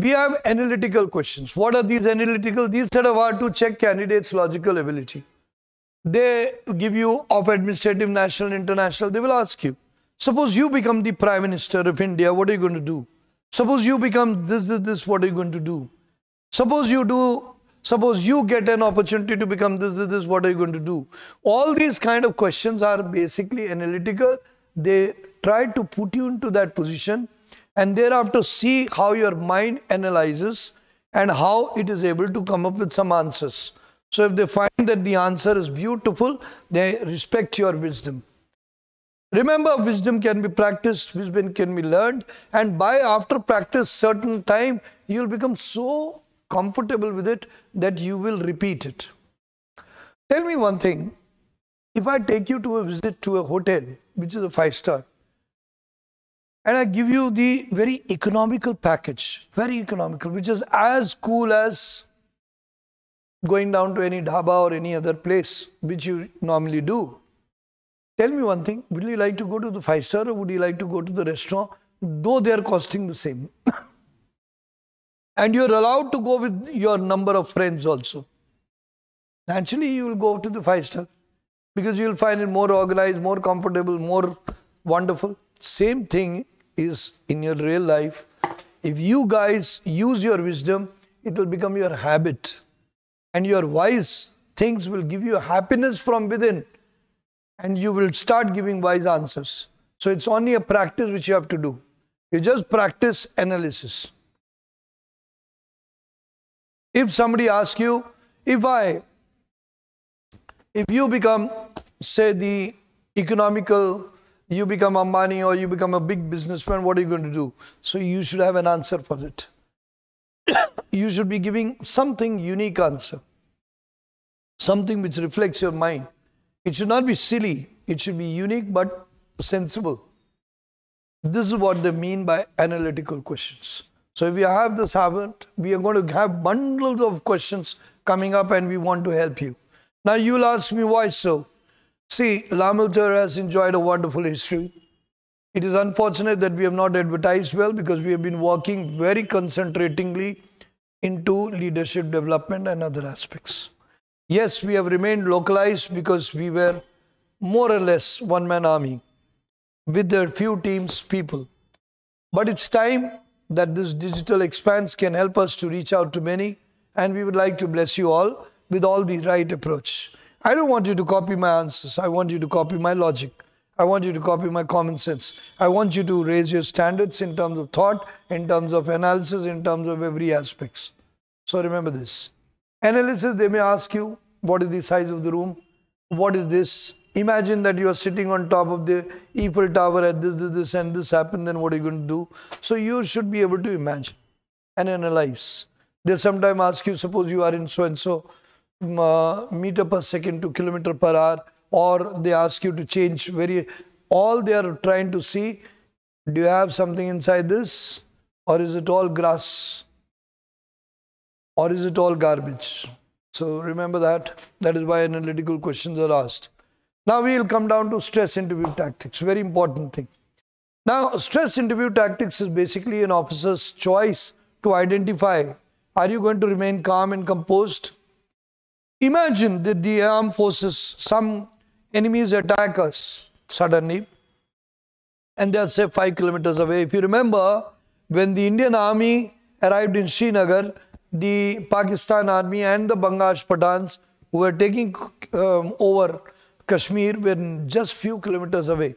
We have analytical questions. What are these analytical? These set of are to check candidates' logical ability. They give you of administrative, national, international. They will ask you, suppose you become the Prime Minister of India, what are you going to do? Suppose you become this, what are you going to do? Suppose you get an opportunity to become this, what are you going to do? All these kind of questions are basically analytical. They try to put you into that position and thereafter see how your mind analyzes and how it is able to come up with some answers. So if they find that the answer is beautiful, they respect your wisdom. Remember, wisdom can be practiced, wisdom can be learned, and after practice certain time, you will become so comfortable with it that you will repeat it. Tell me one thing, if I take you to a visit to a hotel, which is a 5-star, and I give you the very economical package, very economical, which is as cool as going down to any dhaba or any other place, which you normally do. Tell me one thing, would you like to go to the 5-star or would you like to go to the restaurant, though they are costing the same? And you are allowed to go with your number of friends also. Naturally, you will go to the 5-star because you will find it more organized, more comfortable, more wonderful. Same thing is in your real life. If you guys use your wisdom, it will become your habit. And your wise things will give you happiness from within. And you will start giving wise answers. So it's only a practice which you have to do. You just practice analysis. If somebody asks you, if you become, say, the economical, you become Ambani or you become a big businessman, what are you going to do? So you should have an answer for it. You should be giving something unique answer. Something which reflects your mind. It should not be silly. It should be unique but sensible. This is what they mean by analytical questions. So if you have this habit, we are going to have bundles of questions coming up and we want to help you. Now you will ask me why so. See, Lamultur has enjoyed a wonderful history. It is unfortunate that we have not advertised well because we have been working very concentratingly into leadership development and other aspects. Yes, we have remained localized because we were more or less one-man army with a few teams, people. But it's time that this digital expanse can help us to reach out to many, and we would like to bless you all with all the right approach. I don't want you to copy my answers. I want you to copy my logic. I want you to copy my common sense. I want you to raise your standards in terms of thought, in terms of analysis, in terms of every aspects. So remember this. Analysis, they may ask you, what is the size of the room? What is this? Imagine that you are sitting on top of the Eiffel Tower and this and this happened, then what are you going to do? So you should be able to imagine and analyze. They sometimes ask you, suppose you are in so-and-so meter per second to kilometer per hour, or they ask you to change all they are trying to see, do you have something inside this? Or is it all grass? Or is it all garbage? So remember that. That is why analytical questions are asked. Now we will come down to stress interview tactics. Very important thing. Now stress interview tactics is basically an officer's choice to identify, are you going to remain calm and composed? Imagine that the armed forces, some enemies attack us suddenly and they are say 5 kilometers away. If you remember, when the Indian army arrived in Srinagar, the Pakistan army and the Bangash Pathans who were taking over Kashmir were just few kilometers away.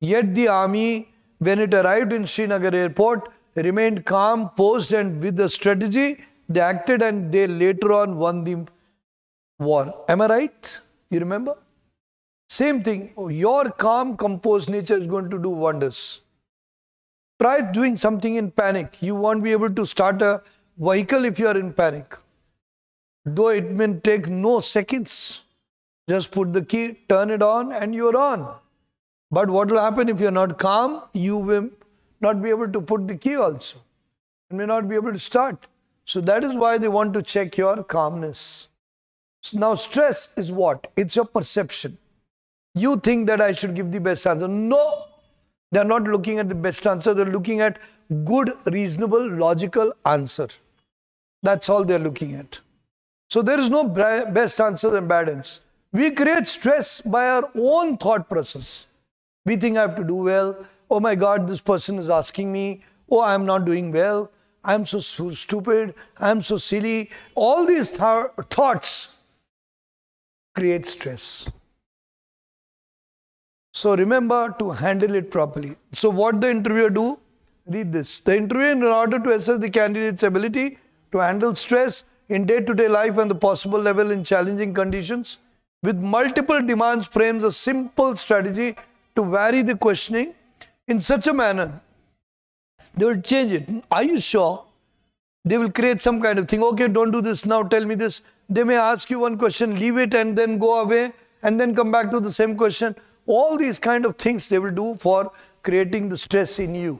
Yet the army, when it arrived in Srinagar airport, remained calm, posed, and with the strategy, they acted and they later on won the war. Am I right? You remember? Same thing. Your calm, composed nature is going to do wonders. Try doing something in panic. You won't be able to start a vehicle if you are in panic. Though it may take no seconds. Just put the key, turn it on, and you're on. But what will happen if you're not calm? You will not be able to put the key also. You may not be able to start. So that is why they want to check your calmness. So now stress is what? It's your perception. You think that I should give the best answer. No. They are not looking at the best answer. They are looking at good, reasonable, logical answer. That's all they are looking at. So there is no best answer and bad answer. We create stress by our own thought process. We think I have to do well. Oh my God, this person is asking me. Oh, I am not doing well. I am so stupid. I am so silly. All these thoughts create stress. So remember to handle it properly. So what the interviewer do? Read this. The interviewer, in order to assess the candidate's ability to handle stress in day-to-day life and the possible level in challenging conditions, with multiple demands, frames a simple strategy to vary the questioning in such a manner. They will change it. Are you sure? They will create some kind of thing. Okay, don't do this now, tell me this. They may ask you one question, leave it and then go away and then come back to the same question. All these kind of things they will do for creating the stress in you.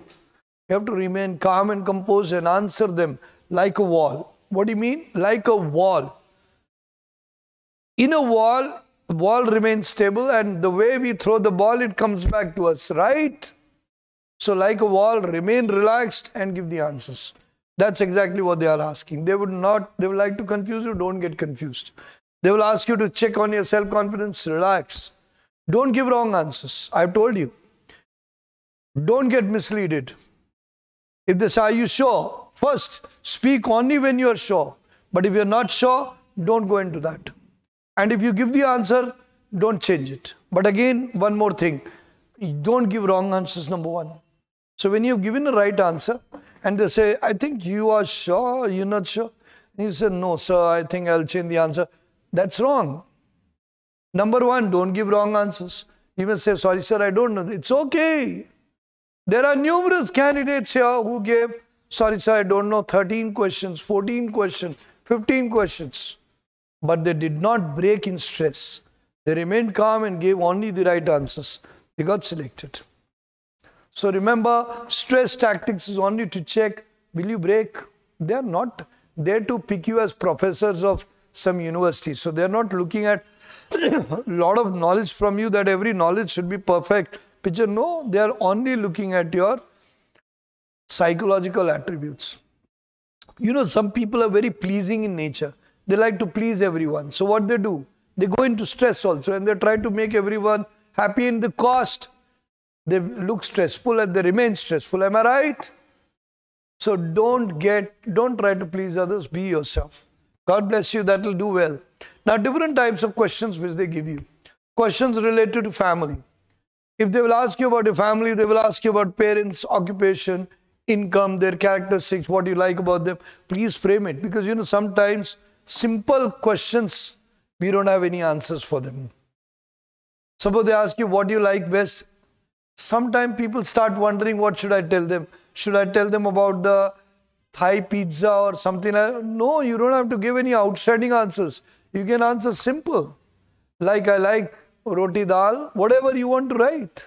You have to remain calm and composed and answer them like a wall. What do you mean? Like a wall. In a wall, the wall remains stable and the way we throw the ball, it comes back to us, right? So like a wall, remain relaxed and give the answers. That's exactly what they are asking. They would like to confuse you, don't get confused. They will ask you to check on your self-confidence, relax. Don't give wrong answers. I've told you. Don't get misled. If they say, are you sure? First, speak only when you are sure. But if you're not sure, don't go into that. And if you give the answer, don't change it. But again, one more thing. Don't give wrong answers, number one. So when you've given the right answer, and they say, I think you are sure, you're not sure. And you say, no, sir, I think I'll change the answer. That's wrong. Number one, don't give wrong answers. You may say, sorry, sir, I don't know. It's okay. There are numerous candidates here who gave, sorry, sir, I don't know, 13 questions, 14 questions, 15 questions. But they did not break in stress. They remained calm and gave only the right answers. They got selected. So remember, stress tactics is only to check, will you break? They are not there to pick you as professors of some university. So they are not looking at a lot of knowledge from you, that every knowledge should be perfect. Picture, no, they are only looking at your psychological attributes. You know, some people are very pleasing in nature. They like to please everyone. So what they do? They go into stress also and they try to make everyone happy in the cost. They look stressful and they remain stressful. Am I right? So don't try to please others. Be yourself. God bless you. That will do well. Now, different types of questions which they give you. Questions related to family. If they will ask you about your family, they will ask you about parents, occupation, income, their characteristics, what you like about them. Please frame it, because you know sometimes simple questions, we don't have any answers for them. Suppose they ask you what you like best. Sometimes people start wondering, what should I tell them? Should I tell them about the Thai pizza or something? No, you don't have to give any outstanding answers. You can answer simple. Like I like roti dal, whatever you want to write.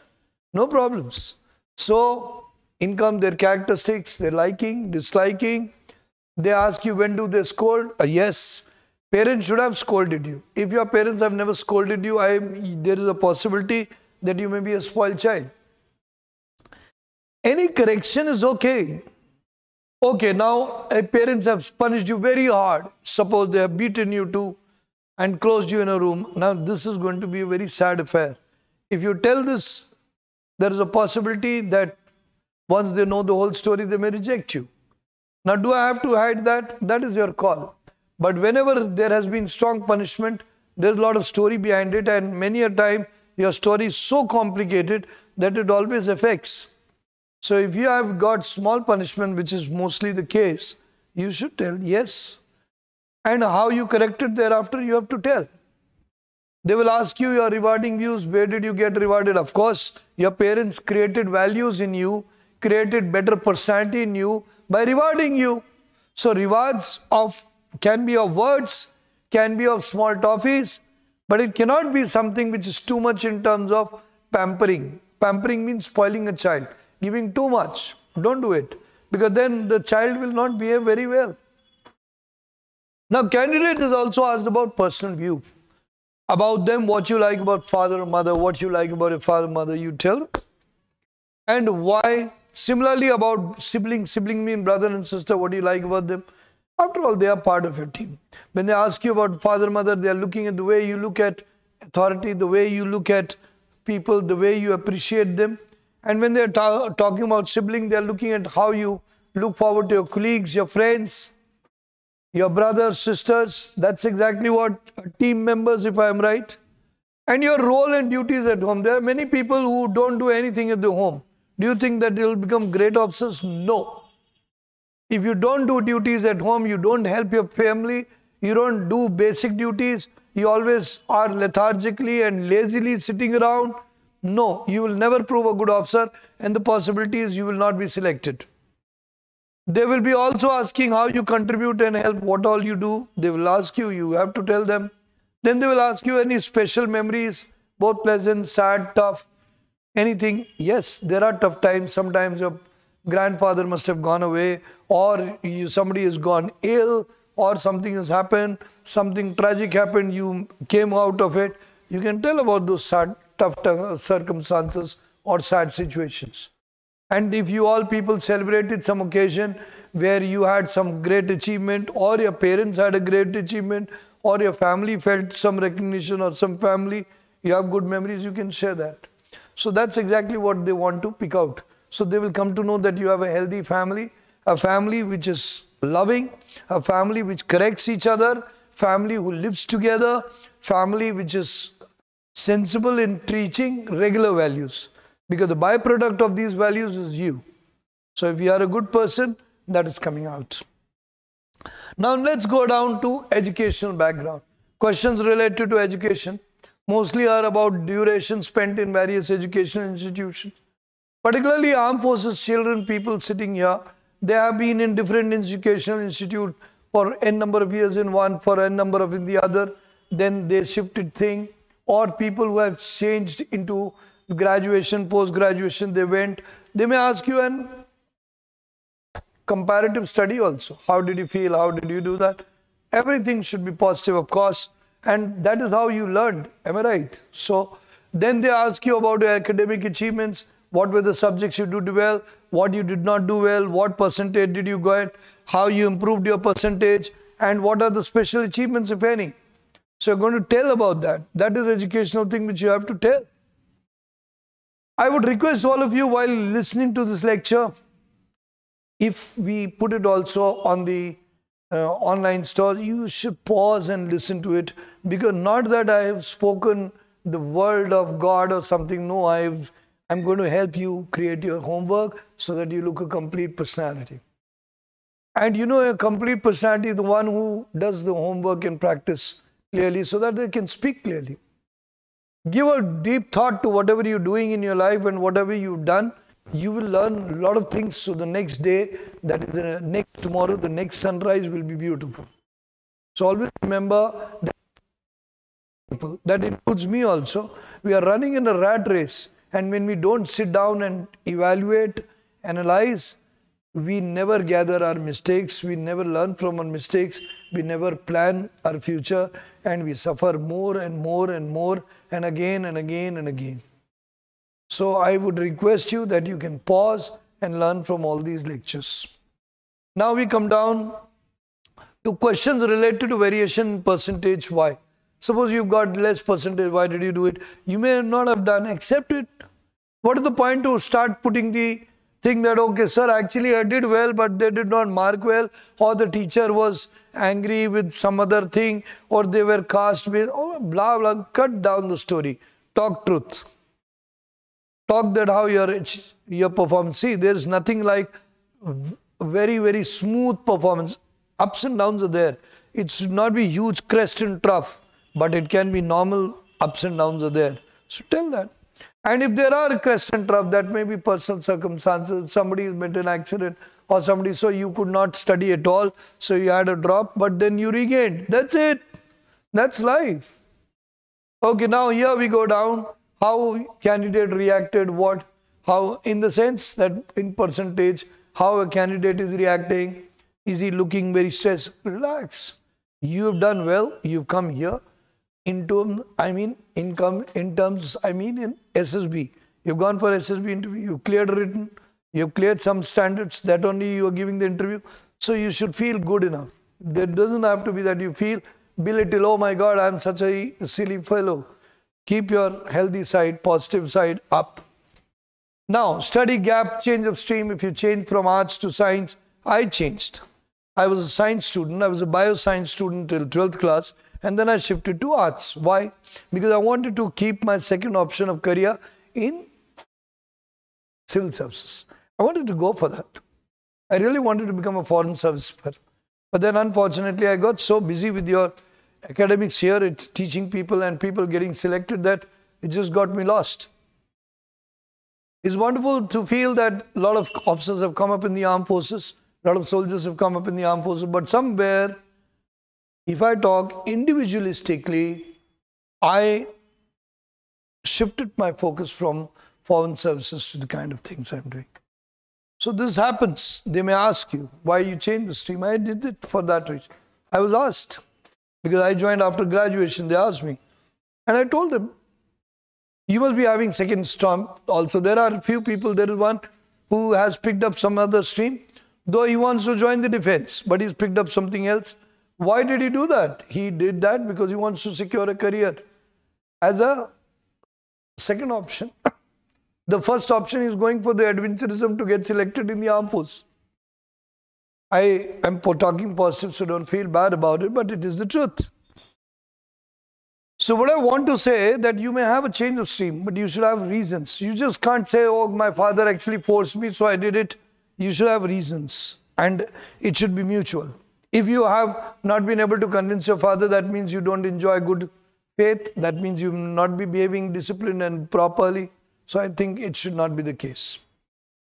No problems. So, income, their characteristics, their liking, disliking. They ask you, when do they scold? Yes. Parents should have scolded you. If your parents have never scolded you, there is a possibility that you may be a spoiled child. Any correction is okay. Okay, now parents have punished you very hard. Suppose they have beaten you too and closed you in a room. Now this is going to be a very sad affair. If you tell this, there is a possibility that once they know the whole story, they may reject you. Now do I have to hide that? That is your call. But whenever there has been strong punishment, there is a lot of story behind it, and many a time your story is so complicated that it always affects. So if you have got small punishment, which is mostly the case, you should tell yes. And how you corrected thereafter, you have to tell. They will ask you your rewarding views. Where did you get rewarded? Of course, your parents created values in you, created better personality in you by rewarding you. So rewards can be of words, can be of small toffees, but it cannot be something which is too much in terms of pampering. Pampering means spoiling a child, giving too much. Don't do it, because then the child will not behave very well. Now, candidate is also asked about personal view. About them, what you like about father or mother, what you like about your father or mother, you tell them. And why? Similarly about siblings. Sibling mean brother and sister. What do you like about them? After all, they are part of your team. When they ask you about father, mother, they are looking at the way you look at authority, the way you look at people, the way you appreciate them. And when they are talking about sibling, they are looking at how you look forward to your colleagues, your friends, your brothers, sisters. That's exactly what team members, if I am right. And your role and duties at home. There are many people who don't do anything at the home. Do you think that they will become great officers? No. If you don't do duties at home, you don't help your family, you don't do basic duties, you always are lethargically and lazily sitting around, no, you will never prove a good officer, and the possibility is you will not be selected. They will be also asking how you contribute and help, what all you do. They will ask you, you have to tell them. Then they will ask you any special memories, both pleasant, sad, tough, anything. Yes, there are tough times. Sometimes your grandfather must have gone away, or somebody has gone ill, or something has happened, something tragic happened, you came out of it. You can tell about those sad, tough circumstances or sad situations. And if you all people celebrated some occasion where you had some great achievement, or your parents had a great achievement, or your family felt some recognition, or some family, you have good memories, you can share that. So that's exactly what they want to pick out. So they will come to know that you have a healthy family, a family which is loving, a family which corrects each other, family who lives together, family which is sensible in teaching regular values. Because the byproduct of these values is you. So if you are a good person, that is coming out. Now let's go down to educational background. Questions related to education mostly are about duration spent in various educational institutions. Particularly armed forces children, people sitting here, they have been in different educational institute for n number of years in one, for n number of in the other. Then they shifted thing, or people who have changed into graduation, post-graduation, they went. They may ask you an comparative study also. How did you feel? How did you do that? Everything should be positive, of course. And that is how you learned. Am I right? So then they ask you about your academic achievements. What were the subjects you did well? What you did not do well? What percentage did you get? How you improved your percentage? And what are the special achievements, if any? So you're going to tell about that. That is educational thing which you have to tell. I would request all of you while listening to this lecture, if we put it also on the online store, you should pause and listen to it, because not that I have spoken the word of God or something. No, I'm going to help you create your homework so that you look a complete personality. And you know, a complete personality is the one who does the homework and practice clearly so that they can speak clearly. Give a deep thought to whatever you're doing in your life, and whatever you've done, you will learn a lot of things. So the next day, that is the next tomorrow, the next sunrise will be beautiful. So always remember that includes me also. We are running in a rat race, and when we don't sit down and evaluate, analyze, we never gather our mistakes, we never learn from our mistakes, we never plan our future, and we suffer more and more and more, and again and again and again. So I would request you that you can pause and learn from all these lectures. Now we come down to questions related to variation in percentage. Why? Suppose you've got less percentage, why did you do it? You may not have done, accept it. What is the point to start putting the thing that, okay, sir, actually I did well, but they did not mark well, or the teacher was angry with some other thing, or they were cast with, oh, blah, blah. Cut down the story. Talk truth. Talk that how your performance. See, there's nothing like very, very smooth performance. Ups and downs are there. It should not be huge crest and trough, but it can be normal ups and downs are there. So tell that. And if there are crest and trough, that may be personal circumstances. Somebody has met an accident, or somebody, so you could not study at all, so you had a drop, but then you regained. That's it. That's life. Okay, now here we go down. How candidate reacted, how in the sense that in percentage, how a candidate is reacting. Is he looking very stressed? Relax. You have done well. You've come here. In SSB, You've gone for SSB interview, you've cleared a written, you've cleared some standards, that only you are giving the interview. So you should feel good enough. There doesn't have to be that you feel belittle, oh my God, I'm such a silly fellow. Keep your healthy side, positive side up. Now, study gap, change of stream. If you change from arts to science, I changed. I was a science student. I was a bioscience student till 12th class. And then I shifted to arts. Why? Because I wanted to keep my second option of career in civil services. I wanted to go for that. I really wanted to become a foreign service person. But then unfortunately, I got so busy with your academics here, it's teaching people and people getting selected, that it just got me lost. It's wonderful to feel that a lot of officers have come up in the armed forces, a lot of soldiers have come up in the armed forces, but somewhere, if I talk individualistically, I shifted my focus from foreign services to the kind of things I'm doing. So this happens. They may ask you, why you changed the stream? I did it for that reason. I was asked, because I joined after graduation, they asked me. And I told them, you must be having second stream also. There are a few people, there is one who has picked up some other stream, though he wants to join the defense, but he's picked up something else. Why did he do that? He did that because he wants to secure a career as a second option. The first option is going for the adventurism to get selected in the armed force. I am talking positive, so don't feel bad about it, but it is the truth. So what I want to say, that you may have a change of stream, but you should have reasons. You just can't say, oh, my father actually forced me, so I did it. You should have reasons, and it should be mutual. If you have not been able to convince your father, that means you don't enjoy good faith. That means you will not be behaving disciplined and properly. So I think it should not be the case.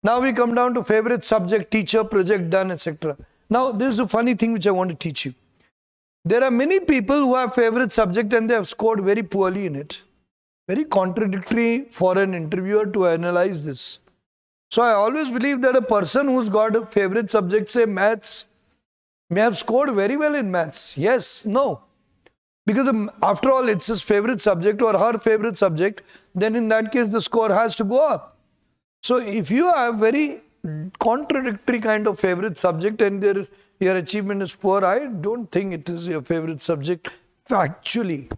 Now we come down to favorite subject, teacher, project done, etc. Now this is a funny thing which I want to teach you. There are many people who have favorite subject and they have scored very poorly in it. Very contradictory for an interviewer to analyze this. So I always believe that a person who's got a favorite subject, say maths, may have scored very well in maths. Yes, no. Because after all, it's his favorite subject or her favorite subject, then in that case, the score has to go up. So if you have very contradictory kind of favorite subject and your achievement is poor, I don't think it is your favorite subject. Factually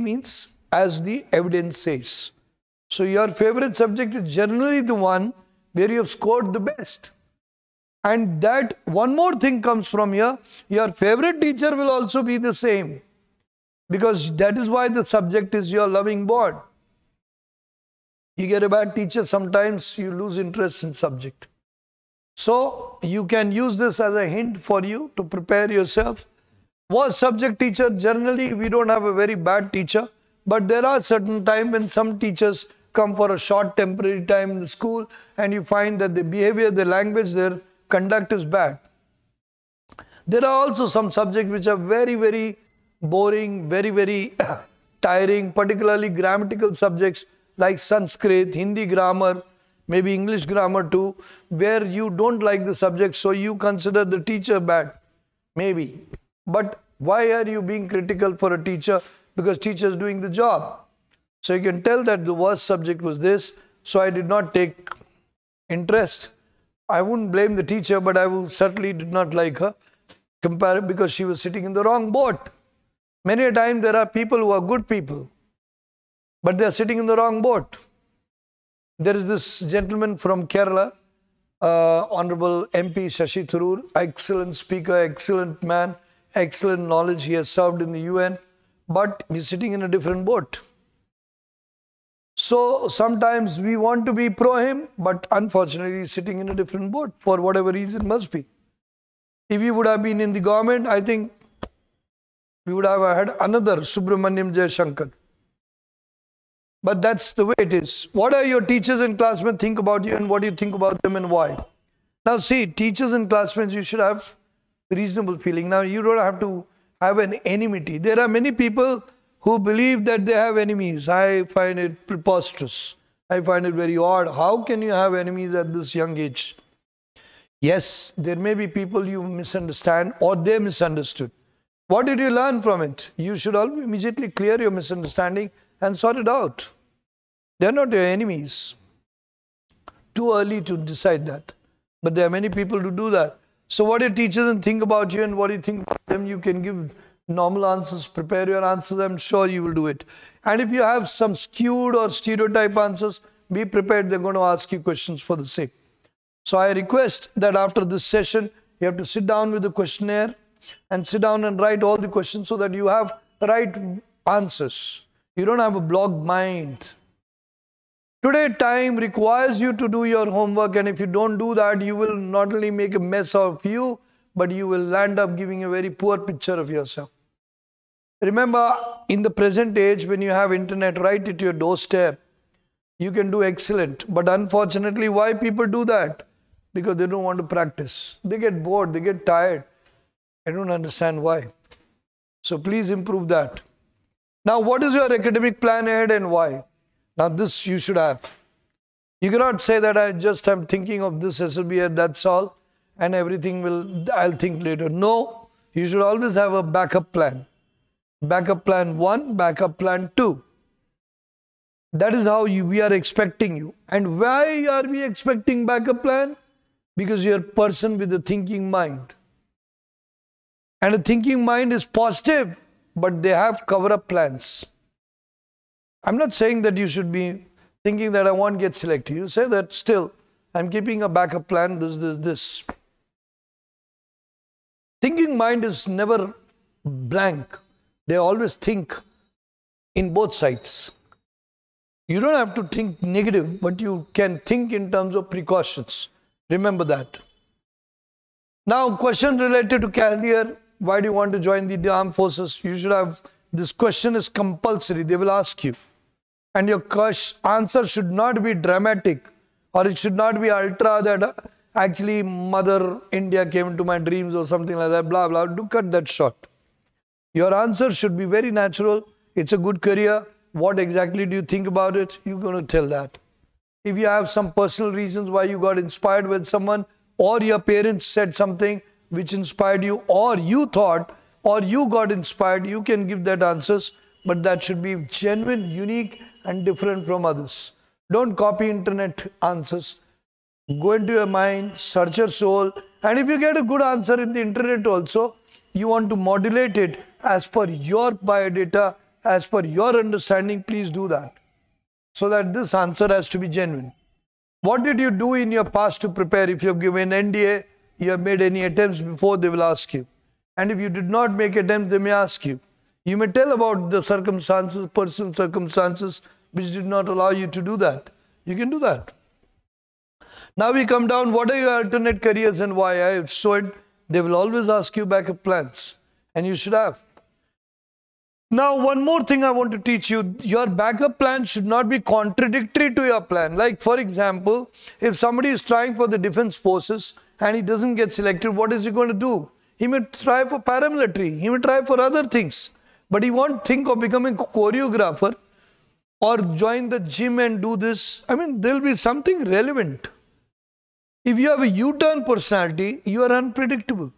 means as the evidence says. So your favorite subject is generally the one where you have scored the best. And that one more thing comes from here, your favorite teacher will also be the same. Because that is why the subject is your loving bond. You get a bad teacher, sometimes you lose interest in subject. So you can use this as a hint for you to prepare yourself. Was subject teacher, generally we don't have a very bad teacher, but there are certain times when some teachers come for a short temporary time in the school and you find that the behavior, the language, their conduct is bad. There are also some subjects which are very, very boring, very, very tiring, particularly grammatical subjects like Sanskrit, Hindi grammar, maybe English grammar too, where you don't like the subject, so you consider the teacher bad. Maybe. But why are you being critical for a teacher? Because teacher is doing the job. So you can tell that the worst subject was this, so I did not take interest. I wouldn't blame the teacher, but I certainly did not like her because she was sitting in the wrong boat. Many a time there are people who are good people, but they are sitting in the wrong boat. There is this gentleman from Kerala, Honorable MP Shashi Tharoor, excellent speaker, excellent man, excellent knowledge. He has served in the UN, but he's sitting in a different boat. So sometimes we want to be pro him, but unfortunately he's sitting in a different boat for whatever reason must be. If he would have been in the government, I think we would have had another Subramaniam Jayashankar. But that's the way it is. What are your teachers and classmates think about you and what do you think about them and why? Now see, teachers and classmates, you should have reasonable feeling. Now you don't have to have an enmity. There are many people who believe that they have enemies. I find it preposterous. I find it very odd. How can you have enemies at this young age? Yes, there may be people you misunderstand or they misunderstood. What did you learn from it? You should immediately clear your misunderstanding and sort it out. They are not your enemies. Too early to decide that. But there are many people who do that. So what your teacher doesn't think about you and what you think about them, you can give normal answers, prepare your answers, I'm sure you will do it. And if you have some skewed or stereotype answers, be prepared, they're going to ask you questions for the same. So I request that after this session, you have to sit down with the questionnaire and sit down and write all the questions so that you have the right answers. You don't have a blocked mind. Today, time requires you to do your homework, and if you don't do that, you will not only make a mess of you, but you will land up giving a very poor picture of yourself. Remember, in the present age, when you have internet right at your doorstep, you can do excellent. But unfortunately, why people do that? Because they don't want to practice. They get bored, they get tired. I don't understand why. So please improve that. Now, what is your academic plan ahead and why? Now, this you should have. You cannot say that I'm thinking of this SSB and that's all, and I'll think later. No, you should always have a backup plan. Backup plan 1, backup plan 2. That is how we are expecting you. And why are we expecting backup plan? Because you're a person with a thinking mind. And a thinking mind is positive, but they have cover-up plans. I'm not saying that you should be thinking that I won't get selected. You say that still, I'm keeping a backup plan, this. Thinking mind is never blank. They always think in both sides. You don't have to think negative, but you can think in terms of precautions. Remember that. Now, question related to career. Why do you want to join the armed forces? You should have, this question is compulsory. They will ask you. And your answer should not be dramatic, or it should not be ultra that actually Mother India came into my dreams or something like that, blah, blah. Do cut that short. Your answer should be very natural. It's a good career. What exactly do you think about it? You're going to tell that. If you have some personal reasons why you got inspired with someone, or your parents said something which inspired you, or you thought, or you got inspired, you can give that answers, but that should be genuine, unique, and different from others. Don't copy internet answers. Go into your mind, search your soul, and if you get a good answer in the internet also, you want to modulate it as per your biodata, as per your understanding, please do that. So that this answer has to be genuine. What did you do in your past to prepare? If you have given NDA, you have made any attempts before, they will ask you. And if you did not make attempts, they may ask you. You may tell about the circumstances, personal circumstances, which did not allow you to do that. You can do that. Now we come down, what are your alternate careers and why? I have showed, they will always ask you backup plans. And you should have. Now, one more thing I want to teach you. Your backup plan should not be contradictory to your plan. Like, for example, if somebody is trying for the defense forces and he doesn't get selected, what is he going to do? He may try for paramilitary. He may try for other things. But he won't think of becoming a choreographer or join the gym and do this. I mean, there will be something relevant. If you have a U-turn personality, you are unpredictable.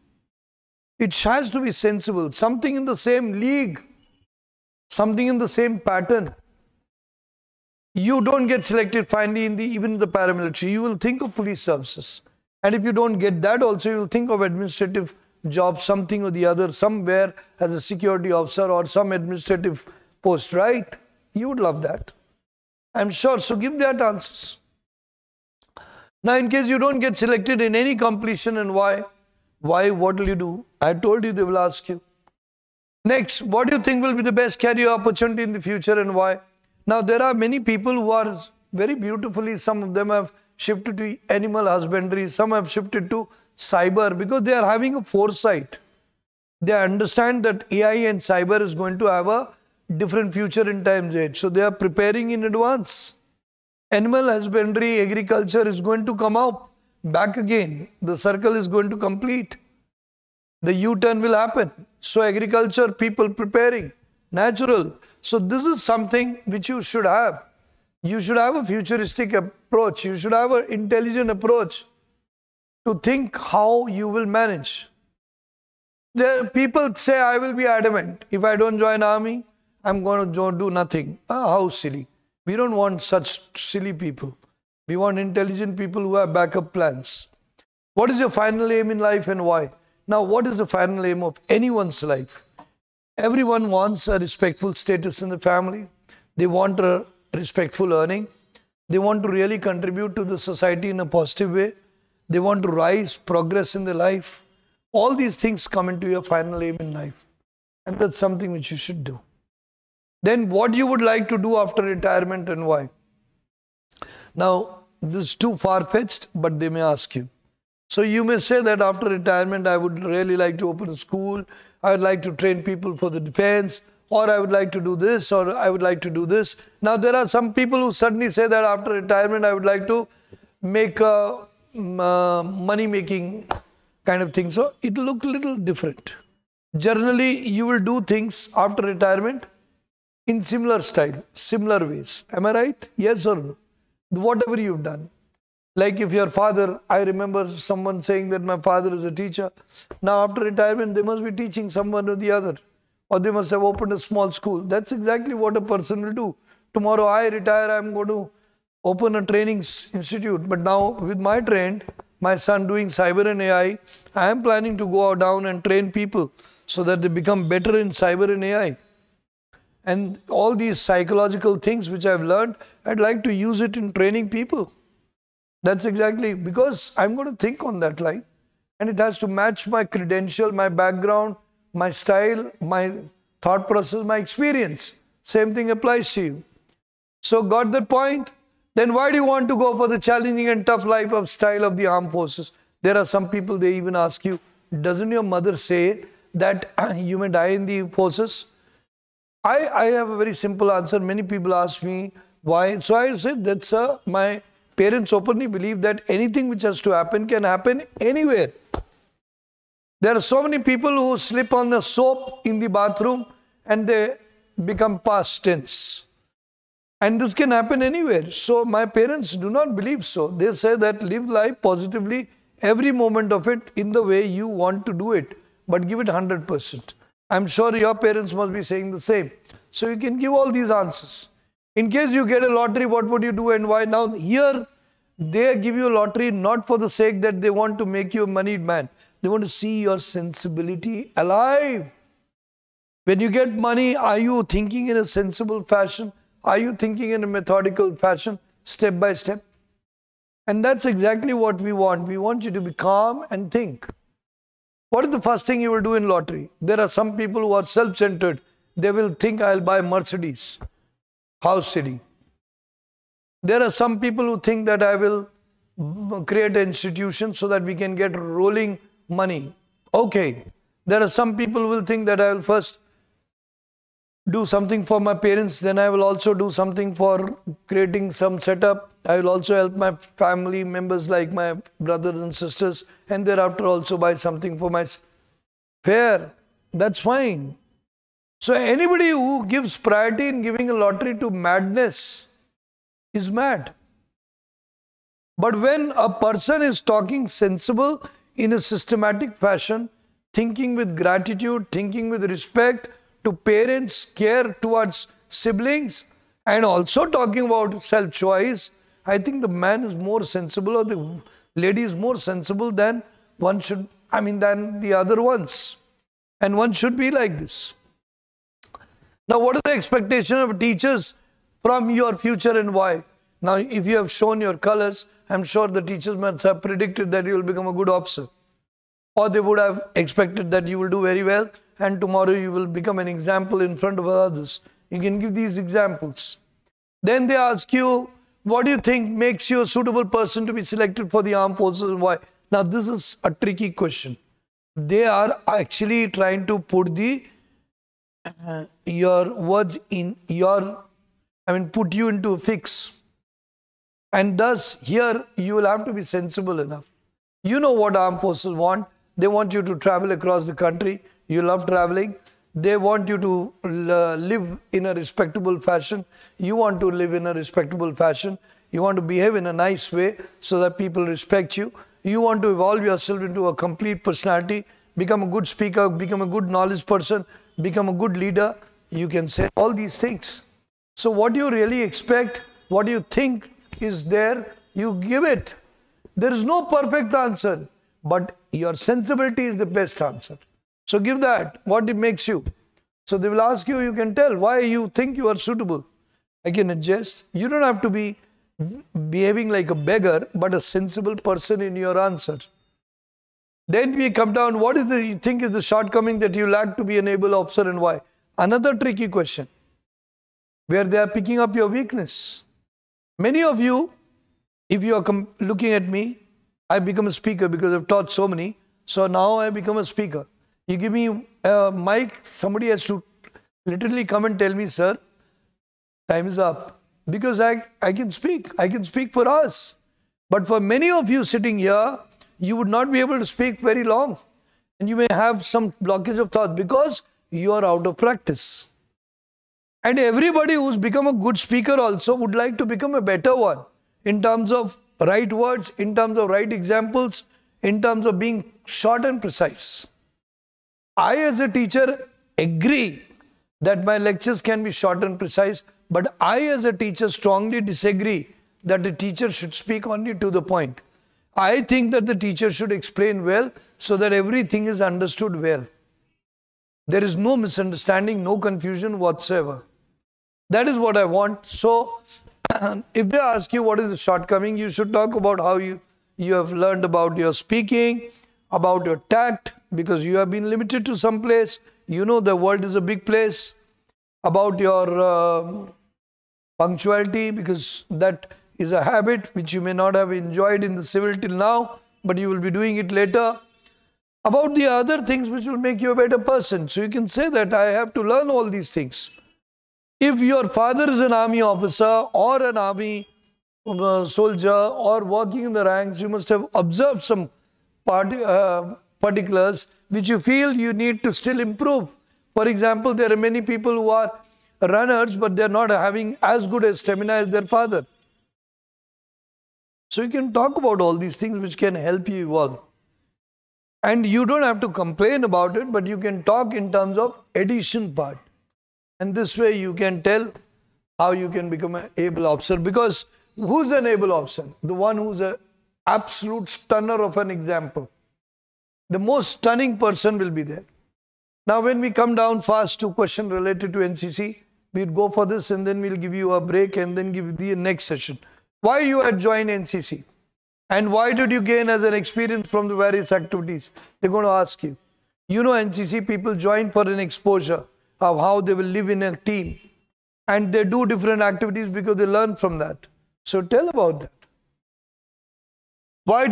It has to be sensible. Something in the same league. Something in the same pattern. You don't get selected finally in even the paramilitary. You will think of police services. And if you don't get that also, you will think of administrative job, something or the other, somewhere as a security officer or some administrative post, right? You would love that. I'm sure. So give that answers. Now, in case you don't get selected in any completion and why? Why? What will you do? I told you they will ask you. Next, what do you think will be the best career opportunity in the future and why? Now, there are many people who are very beautifully, some of them have shifted to animal husbandry, some have shifted to cyber because they are having a foresight. They understand that AI and cyber is going to have a different future in times ahead. So, they are preparing in advance. Animal husbandry, agriculture is going to come out back again. The circle is going to complete. The U-turn will happen. So agriculture, people preparing, natural. So this is something which you should have. You should have a futuristic approach. You should have an intelligent approach to think how you will manage. There, people say, I will be adamant. If I don't join army, I'm going to do nothing. How silly. We don't want such silly people. We want intelligent people who have backup plans. What is your final aim in life and why? Now, what is the final aim of anyone's life? Everyone wants a respectful status in the family. They want a respectful earning. They want to really contribute to the society in a positive way. They want to rise, progress in their life. All these things come into your final aim in life. And that's something which you should do. Then what you would like to do after retirement and why? Now, this is too far-fetched, but they may ask you. So you may say that after retirement, I would really like to open a school. I would like to train people for the defense, or I would like to do this, or I would like to do this. Now, there are some people who suddenly say that after retirement, I would like to make a money-making kind of thing. So it will look a little different. Generally, you will do things after retirement in similar style, similar ways. Am I right? Yes or no? Whatever you've done. Like if your father, I remember someone saying that my father is a teacher. Now after retirement, they must be teaching someone or the other. Or they must have opened a small school. That's exactly what a person will do. Tomorrow I retire, I'm going to open a training institute. But now with my trend, my son doing cyber and AI, I am planning to go down and train people so that they become better in cyber and AI. And all these psychological things which I've learned, I'd like to use it in training people. That's exactly because I'm going to think on that line. And it has to match my credential, my background, my style, my thought process, my experience. Same thing applies to you. So got that point? Then why do you want to go for the challenging and tough life of style of the armed forces? There are some people, they even ask you, doesn't your mother say that you may die in the forces? I have a very simple answer. Many people ask me why. So I said that's my parents openly believe that anything which has to happen can happen anywhere. There are so many people who slip on the soap in the bathroom and they become past tense. And this can happen anywhere. So my parents do not believe so. They say that live life positively, every moment of it in the way you want to do it. But give it 100%. I'm sure your parents must be saying the same. So you can give all these answers. In case you get a lottery, what would you do and why? Now here, they give you a lottery not for the sake that they want to make you a moneyed man. They want to see your sensibility alive. When you get money, are you thinking in a sensible fashion? Are you thinking in a methodical fashion, step by step? And that's exactly what we want. We want you to be calm and think. What is the first thing you will do in lottery? There are some people who are self-centered. They will think, I'll buy Mercedes, house city. There are some people who think that I will create an institution so that we can get rolling money. Okay. There are some people who will think that I will first do something for my parents, then I will also do something for creating some setup. I will also help my family members like my brothers and sisters, and thereafter also buy something for my fair. That's fine. So anybody who gives priority in giving a lottery to madness is mad. But when a person is talking sensible in a systematic fashion, thinking with gratitude, thinking with respect to parents, care towards siblings, and also talking about self-choice, I think the man is more sensible or the lady is more sensible than than the other ones. And one should be like this. Now, what are the expectations of teachers from your future and why? Now, if you have shown your colors, I'm sure the teachers must have predicted that you will become a good officer. Or they would have expected that you will do very well and tomorrow you will become an example in front of others. You can give these examples. Then they ask you, what do you think makes you a suitable person to be selected for the armed forces and why? Now, this is a tricky question. They are actually trying to put your words in put you into a fix. And thus, here you will have to be sensible enough. You know what armed forces want. They want you to travel across the country. You love traveling. They want you to live in a respectable fashion. You want to live in a respectable fashion. You want to behave in a nice way so that people respect you. You want to evolve yourself into a complete personality, become a good speaker, become a good knowledge person, become a good leader. You can say all these things. So what you really expect, what you think is there, you give it. There is no perfect answer, but your sensibility is the best answer. So give that, what it makes you. So they will ask you, you can tell why you think you are suitable. I can adjust. You don't have to be behaving like a beggar, but a sensible person in your answer. Then we come down, what is the you think is the shortcoming that you lack to be an able officer and why? Another tricky question, where they are picking up your weakness. Many of you, if you are looking at me, I become a speaker because I've taught so many. So now I become a speaker. You give me a mic, somebody has to literally come and tell me, sir, time is up. Because I can speak for us. But for many of you sitting here, you would not be able to speak very long. And you may have some blockage of thought because you are out of practice. And everybody who's become a good speaker also would like to become a better one in terms of right words, in terms of right examples, in terms of being short and precise. I as a teacher agree that my lectures can be short and precise, but I as a teacher strongly disagree that the teacher should speak only to the point. I think that the teacher should explain well so that everything is understood well. There is no misunderstanding, no confusion whatsoever. That is what I want. So, if they ask you what is the shortcoming, you should talk about how you have learned about your speaking, about your tact, because you have been limited to some place. You know the world is a big place. About your punctuality, because that is a habit which you may not have enjoyed in the civil till now, but you will be doing it later. About the other things which will make you a better person. So you can say that I have to learn all these things. If your father is an army officer or an army soldier or working in the ranks, you must have observed some particulars which you feel you need to still improve. For example, there are many people who are runners, but they are not having as good a stamina as their father. So you can talk about all these things which can help you evolve. And you don't have to complain about it, but you can talk in terms of addition part. And this way you can tell how you can become an able officer. Because who's an able officer? The one who's an absolute stunner of an example. The most stunning person will be there. Now when we come down fast to question related to NCC, we'll go for this and then we'll give you a break and then give the next session. Why you had joined NCC? And why did you gain as an experience from the various activities? They're going to ask you. You know NCC people join for an exposure of how they will live in a team. And they do different activities because they learn from that. So tell about that. Why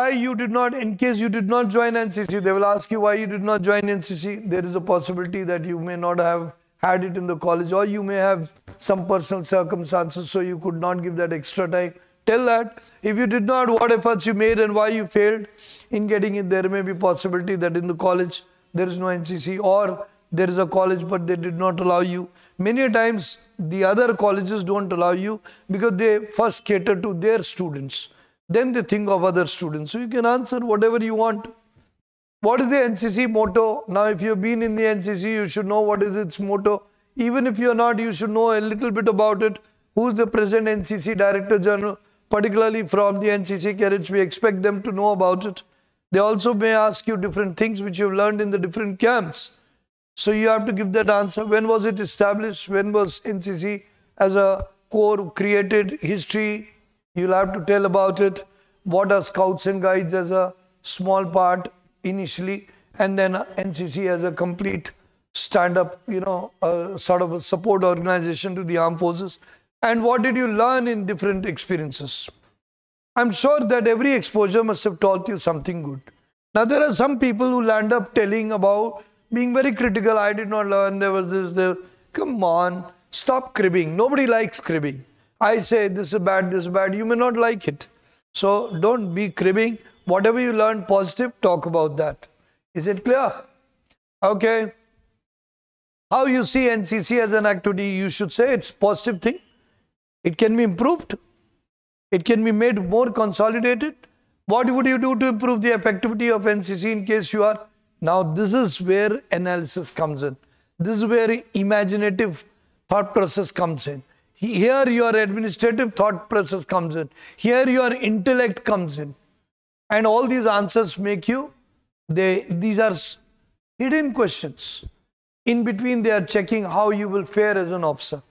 you did not, in case you did not join NCC, they will ask you why you did not join NCC. There is a possibility that you may not have had it in the college, or you may have some personal circumstances, so you could not give that extra time. Tell that. If you did not, what efforts you made and why you failed in getting it. There may be possibility that in the college there is no NCC, or there is a college but they did not allow you. Many times the other colleges don't allow you because they first cater to their students. Then they think of other students. So you can answer whatever you want. What is the NCC motto? Now if you have been in the NCC, you should know what is its motto. Even if you are not, you should know a little bit about it. Who is the present NCC Director General? Particularly from the NCC cadets, we expect them to know about it. They also may ask you different things which you have learned in the different camps. So you have to give that answer. When was it established? When was NCC as a corps created? History, you'll have to tell about it. What are Scouts and Guides as a small part initially, and then NCC as a complete stand-up, sort of a support organization to the armed forces. And what did you learn in different experiences? I'm sure that every exposure must have taught you something good. Now there are some people who land up telling about being very critical. I did not learn, there was this, there. Come on, stop cribbing. Nobody likes cribbing. I say this is bad, this is bad. You may not like it. So don't be cribbing. Whatever you learned positive, talk about that. Is it clear? Okay. How you see NCC as an activity, you should say it's a positive thing. It can be improved. It can be made more consolidated. What would you do to improve the effectivity of NCC in case you are? Now this is where analysis comes in. This is where imaginative thought process comes in. Here your administrative thought process comes in. Here your intellect comes in. And all these answers make you, these are hidden questions. In between they are checking how you will fare as an officer.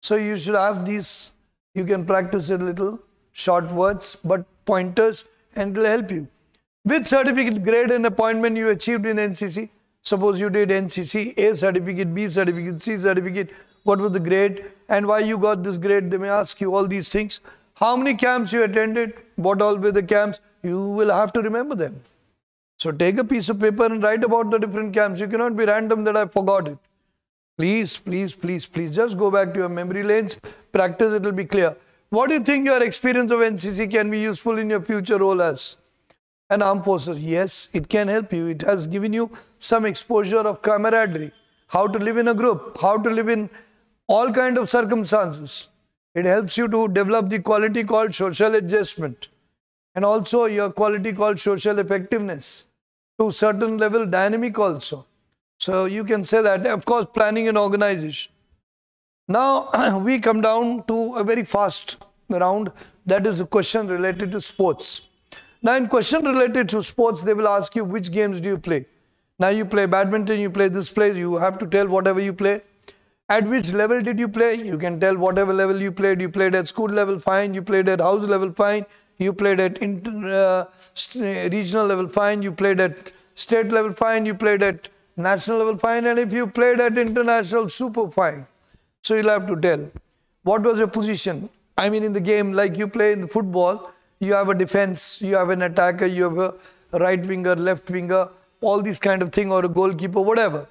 So you should have these, you can practice a little, short words, but pointers, and it will help you. With certificate, grade and appointment you achieved in NCC. Suppose you did NCC, A certificate, B certificate, C certificate, what was the grade and why you got this grade? They may ask you all these things. How many camps you attended? What all were the camps? You will have to remember them. So take a piece of paper and write about the different camps. You cannot be random that I forgot it. Please, please, please, please, just go back to your memory lanes, practice, it will be clear. What do you think your experience of NCC can be useful in your future role as an armed forces? Yes, it can help you. It has given you some exposure of camaraderie, how to live in a group, how to live in all kinds of circumstances. It helps you to develop the quality called social adjustment and also your quality called social effectiveness, to a certain level dynamic also. So you can say that, of course, planning and organization. Now we come down to a very fast round, that is a question related to sports. Now in question related to sports, they will ask you which games do you play. Now you play badminton, you play this play, you have to tell whatever you play. At which level did you play? You can tell whatever level you played. You played at school level, fine. You played at house level, fine. You played at regional level, fine. You played at state level, fine. You played at national level, fine. And if you played at international, super fine. So you'll have to tell. What was your position? I mean, in the game, like you play in football, you have a defense, you have an attacker, you have a right winger, left winger, all these kind of thing, or a goalkeeper, whatever.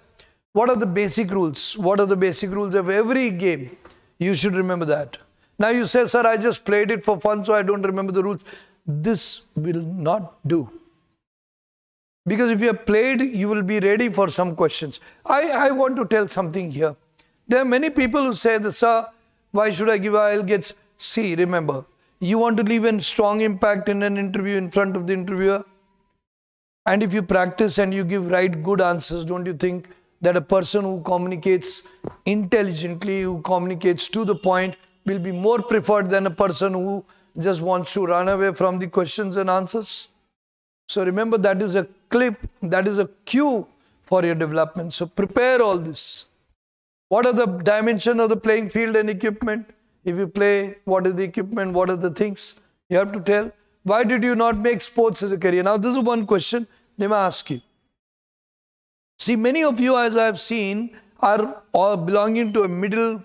What are the basic rules? What are the basic rules of every game? You should remember that. Now you say, sir, I just played it for fun, so I don't remember the rules. This will not do. Because if you have played, you will be ready for some questions. I want to tell something here. There are many people who say, sir, why should I give? I'll get... See, remember, you want to leave a strong impact in an interview in front of the interviewer. And if you practice and you give right, good answers, don't you think that a person who communicates intelligently, who communicates to the point, will be more preferred than a person who just wants to run away from the questions and answers? So remember, that is a clip, that is a cue for your development. So prepare all this. What are the dimensions of the playing field and equipment? If you play, what is the equipment, what are the things? You have to tell. Why did you not make sports as a career? Now this is one question they may ask you. See, many of you, as I have seen, are all belonging to a middle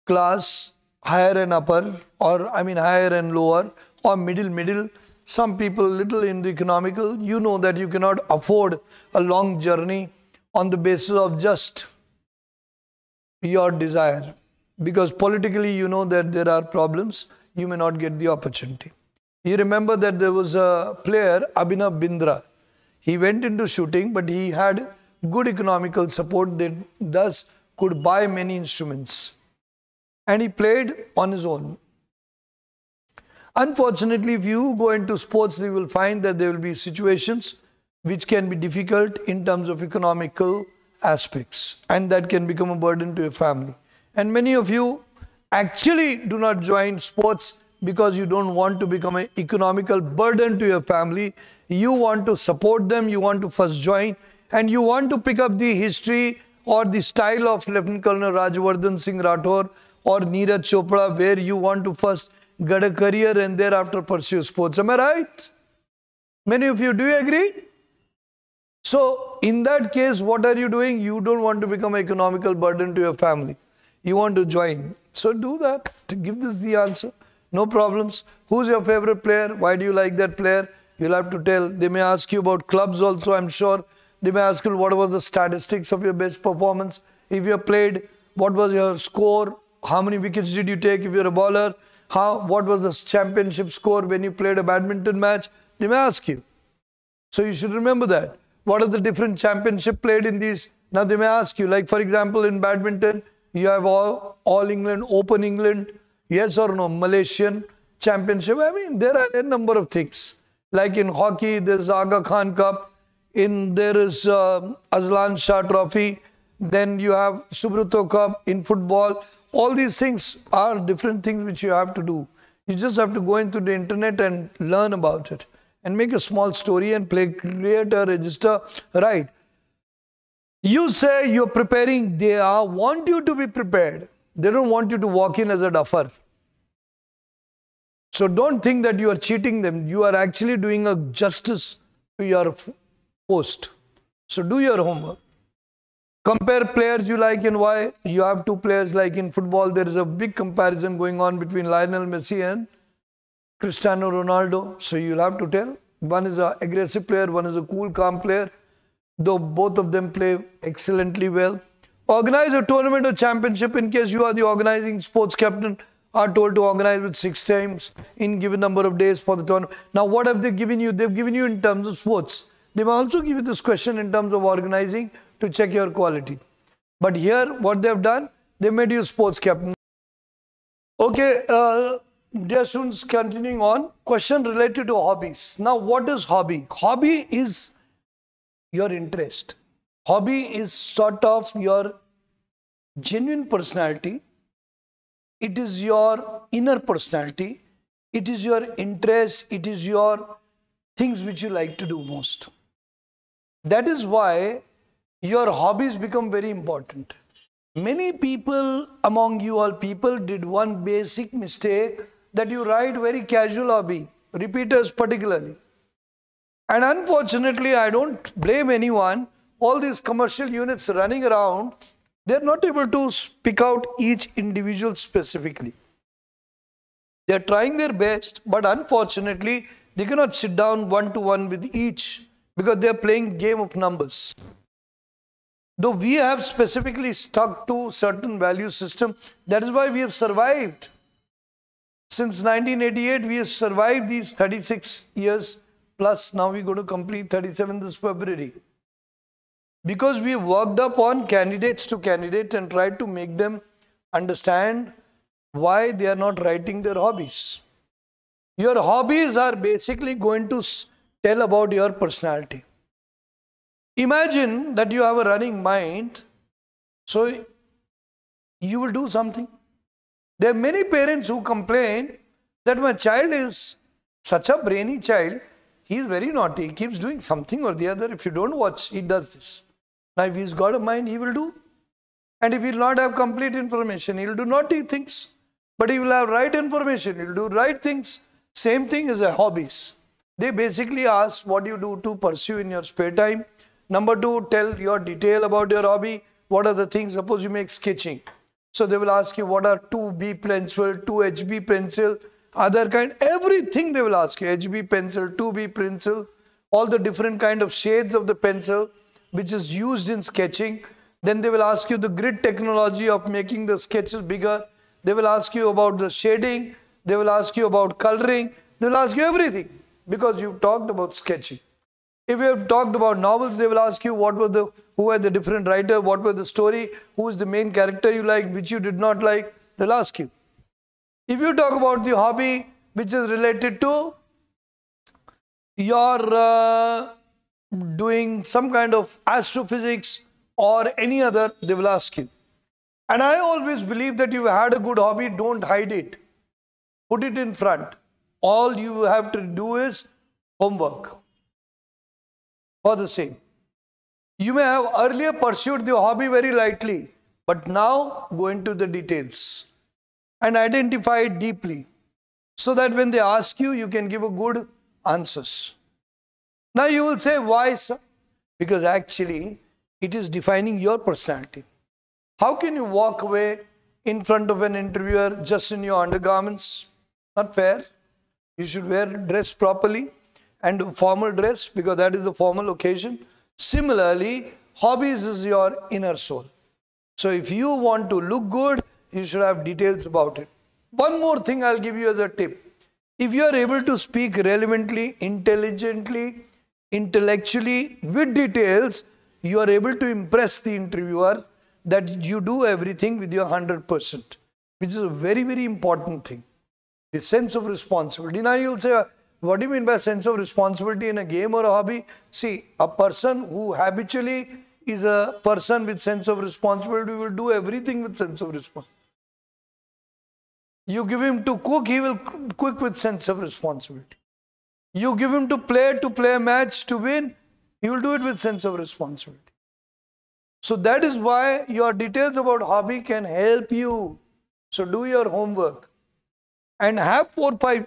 class, higher and upper, or I mean higher and lower, or middle. Some people little in the economical. You know that you cannot afford a long journey on the basis of just your desire. Because politically you know that there are problems, you may not get the opportunity. You remember that there was a player, Abhinav Bindra. He went into shooting, but he had good economical support that thus could buy many instruments. And he played on his own. Unfortunately, if you go into sports, you will find that there will be situations which can be difficult in terms of economical aspects. And that can become a burden to your family. And many of you actually do not join sports because you don't want to become an economical burden to your family. You want to support them, you want to first join, and you want to pick up the history or the style of Lieutenant Colonel Rajwardhan Singh Rathore or Neeraj Chopra, where you want to first get a career and thereafter pursue sports. Am I right? Many of you, do you agree? So, in that case, what are you doing? You don't want to become an economical burden to your family. You want to join. So do that. Give this the answer. No problems. Who's your favorite player? Why do you like that player? You'll have to tell. They may ask you about clubs also, I'm sure. They may ask you what was the statistics of your best performance. If you have played, what was your score? How many wickets did you take if you're a bowler? What was the championship score when you played a badminton match? They may ask you. So you should remember that. What are the different championships played in these? Now they may ask you, like for example in badminton, you have all England, Open England, yes or no, Malaysian Championship. I mean, there are a number of things. Like in hockey, there's Aga Khan Cup. There is Azlan Shah Trophy. Then you have Subruto Cup in football. All these things are different things which you have to do. You just have to go into the internet and learn about it and make a small story and create a register. Right. You say you're preparing, they want you to be prepared. They don't want you to walk in as a duffer. So don't think that you are cheating them. You are actually doing a justice to your post. So do your homework. Compare players you like and why. You have two players like in football. There is a big comparison going on between Lionel Messi and Cristiano Ronaldo. So you'll have to tell. One is an aggressive player, one is a cool, calm player. Though both of them play excellently well. Organize a tournament or championship in case you are the organizing sports captain. Are told to organize with 6 times in given number of days for the tournament. Now what have they given you? They've given you in terms of sports. They may also give you this question in terms of organizing to check your quality. But here what they've done, they made you sports captain. Okay, dear students, continuing on. Question related to hobbies. Now what is hobby? Hobby is your interest. Hobby is sort of your genuine personality. It is your inner personality. It is your interest. It is your things which you like to do most. That is why your hobbies become very important. Many people among you all people did one basic mistake, that you write very casual hobby, repeaters particularly. And unfortunately, I don't blame anyone. All these commercial units running around, they're not able to pick out each individual specifically. They're trying their best, but unfortunately, they cannot sit down one-to-one with each because they're playing game of numbers. Though we have specifically stuck to certain value system, that is why we have survived. Since 1988, we have survived these 36 years plus. Now we're going to complete 37 this February. Because we worked up on candidates to candidate and tried to make them understand why they are not writing their hobbies. Your hobbies are basically going to tell about your personality. Imagine that you have a running mind, so you will do something. There are many parents who complain that my child is such a brainy child, he is very naughty, he keeps doing something or the other. If you don't watch, he does this. Now, if he's got a mind, he will do. And if he will not have complete information, he will do naughty things. But he will have right information, he will do right things. Same thing as a hobbies. They basically ask what you do to pursue in your spare time. Number 2, tell your detail about your hobby. What are the things? Suppose you make sketching. So they will ask you what are 2B pencil, 2HB pencil, other kind. Everything they will ask you. HB pencil, 2B pencil, all the different kind of shades of the pencil which is used in sketching. Then they will ask you the grid technology of making the sketches bigger. They will ask you about the shading. They will ask you about coloring. They will ask you everything because you talked about sketching. If you have talked about novels, they will ask you who were the different writers, what was the story, who is the main character you like, which you did not like. They'll ask you. If you talk about the hobby which is related to your doing some kind of astrophysics or any other, they will ask you. And I always believe that you had a good hobby, don't hide it. Put it in front. All you have to do is homework for the same. You may have earlier pursued the hobby very lightly, but now go into the details and identify it deeply so that when they ask you, you can give a good answers. Now you will say, why, sir? Because actually, it is defining your personality. How can you walk away in front of an interviewer just in your undergarments? Not fair. You should wear dress properly and formal dress because that is the formal occasion. Similarly, hobbies is your inner soul. So if you want to look good, you should have details about it. One more thing I'll give you as a tip. If you are able to speak relevantly, intelligently, intellectually, with details, you are able to impress the interviewer that you do everything with your 100%, which is a very, very important thing. The sense of responsibility. Now you'll say, what do you mean by sense of responsibility in a game or a hobby? See, a person who habitually is a person with sense of responsibility, will do everything with sense of responsibility. You give him to cook, he will cook with sense of responsibility. You give him to play a match, to win, he will do it with sense of responsibility. So that is why your details about hobby can help you. So do your homework and have 4, 5.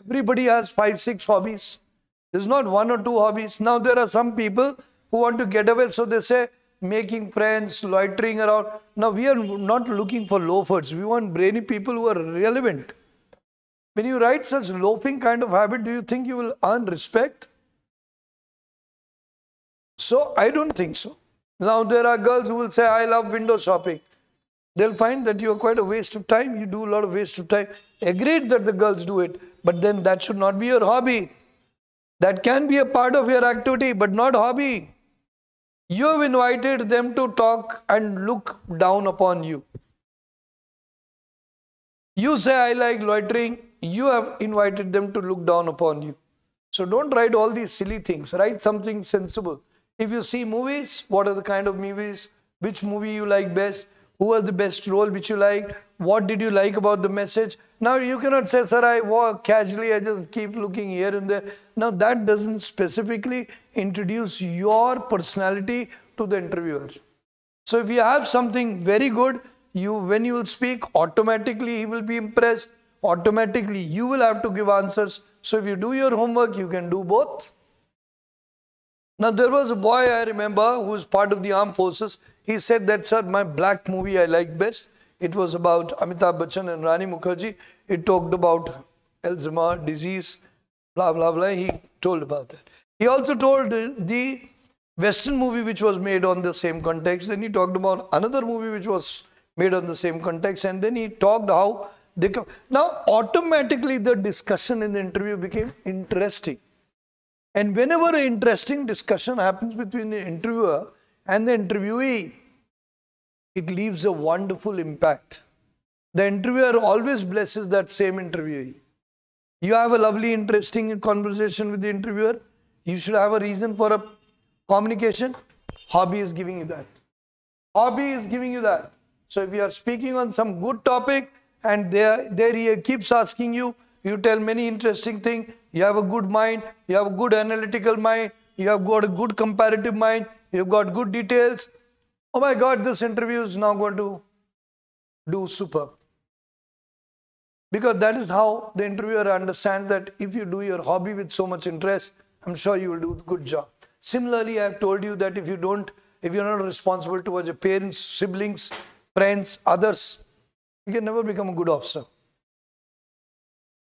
Everybody has 5, 6 hobbies. There's not 1 or 2 hobbies. Now there are some people who want to get away, so they say making friends, loitering around. Now we are not looking for loafers. We want brainy people who are relevant. When you write such loafing kind of habit, do you think you will earn respect? So I don't think so. Now there are girls who will say, I love window shopping. They'll find that you are quite a waste of time. You do a lot of waste of time. Agreed that the girls do it, but then that should not be your hobby. That can be a part of your activity, but not hobby. You have invited them to talk and look down upon you. You say, I like loitering. You have invited them to look down upon you. So don't write all these silly things. Write something sensible. If you see movies, what are the kind of movies? Which movie you like best? Who was the best role which you liked? What did you like about the message? Now you cannot say, sir, I walk casually, I just keep looking here and there. Now that doesn't specifically introduce your personality to the interviewer. So if you have something very good, when you will speak, automatically he will be impressed. Automatically you will have to give answers. So if you do your homework, you can do both. Now there was a boy I remember who was part of the armed forces. He said that, sir, my black movie I like best. It was about Amitabh Bachchan and Rani Mukherjee. It talked about Alzheimer's disease, blah, blah, blah. He told about that. He also told the Western movie which was made on the same context. Then he talked about another movie which was made on the same context. And then he talked how they come. Now automatically the discussion in the interview became interesting. And whenever an interesting discussion happens between the interviewer and the interviewee, it leaves a wonderful impact. The interviewer always blesses that same interviewee. You have a lovely, interesting conversation with the interviewer. You should have a reason for a communication. Hobby is giving you that. Hobby is giving you that. So if you are speaking on some good topic and there he keeps asking you, you tell many interesting things. You have a good mind. You have a good analytical mind. You have got a good comparative mind. You've got good details. Oh my God, this interview is now going to do superb. Because that is how the interviewer understands that if you do your hobby with so much interest, I'm sure you will do a good job. Similarly, I have told you that if you're not responsible towards your parents, siblings, friends, others, you can never become a good officer.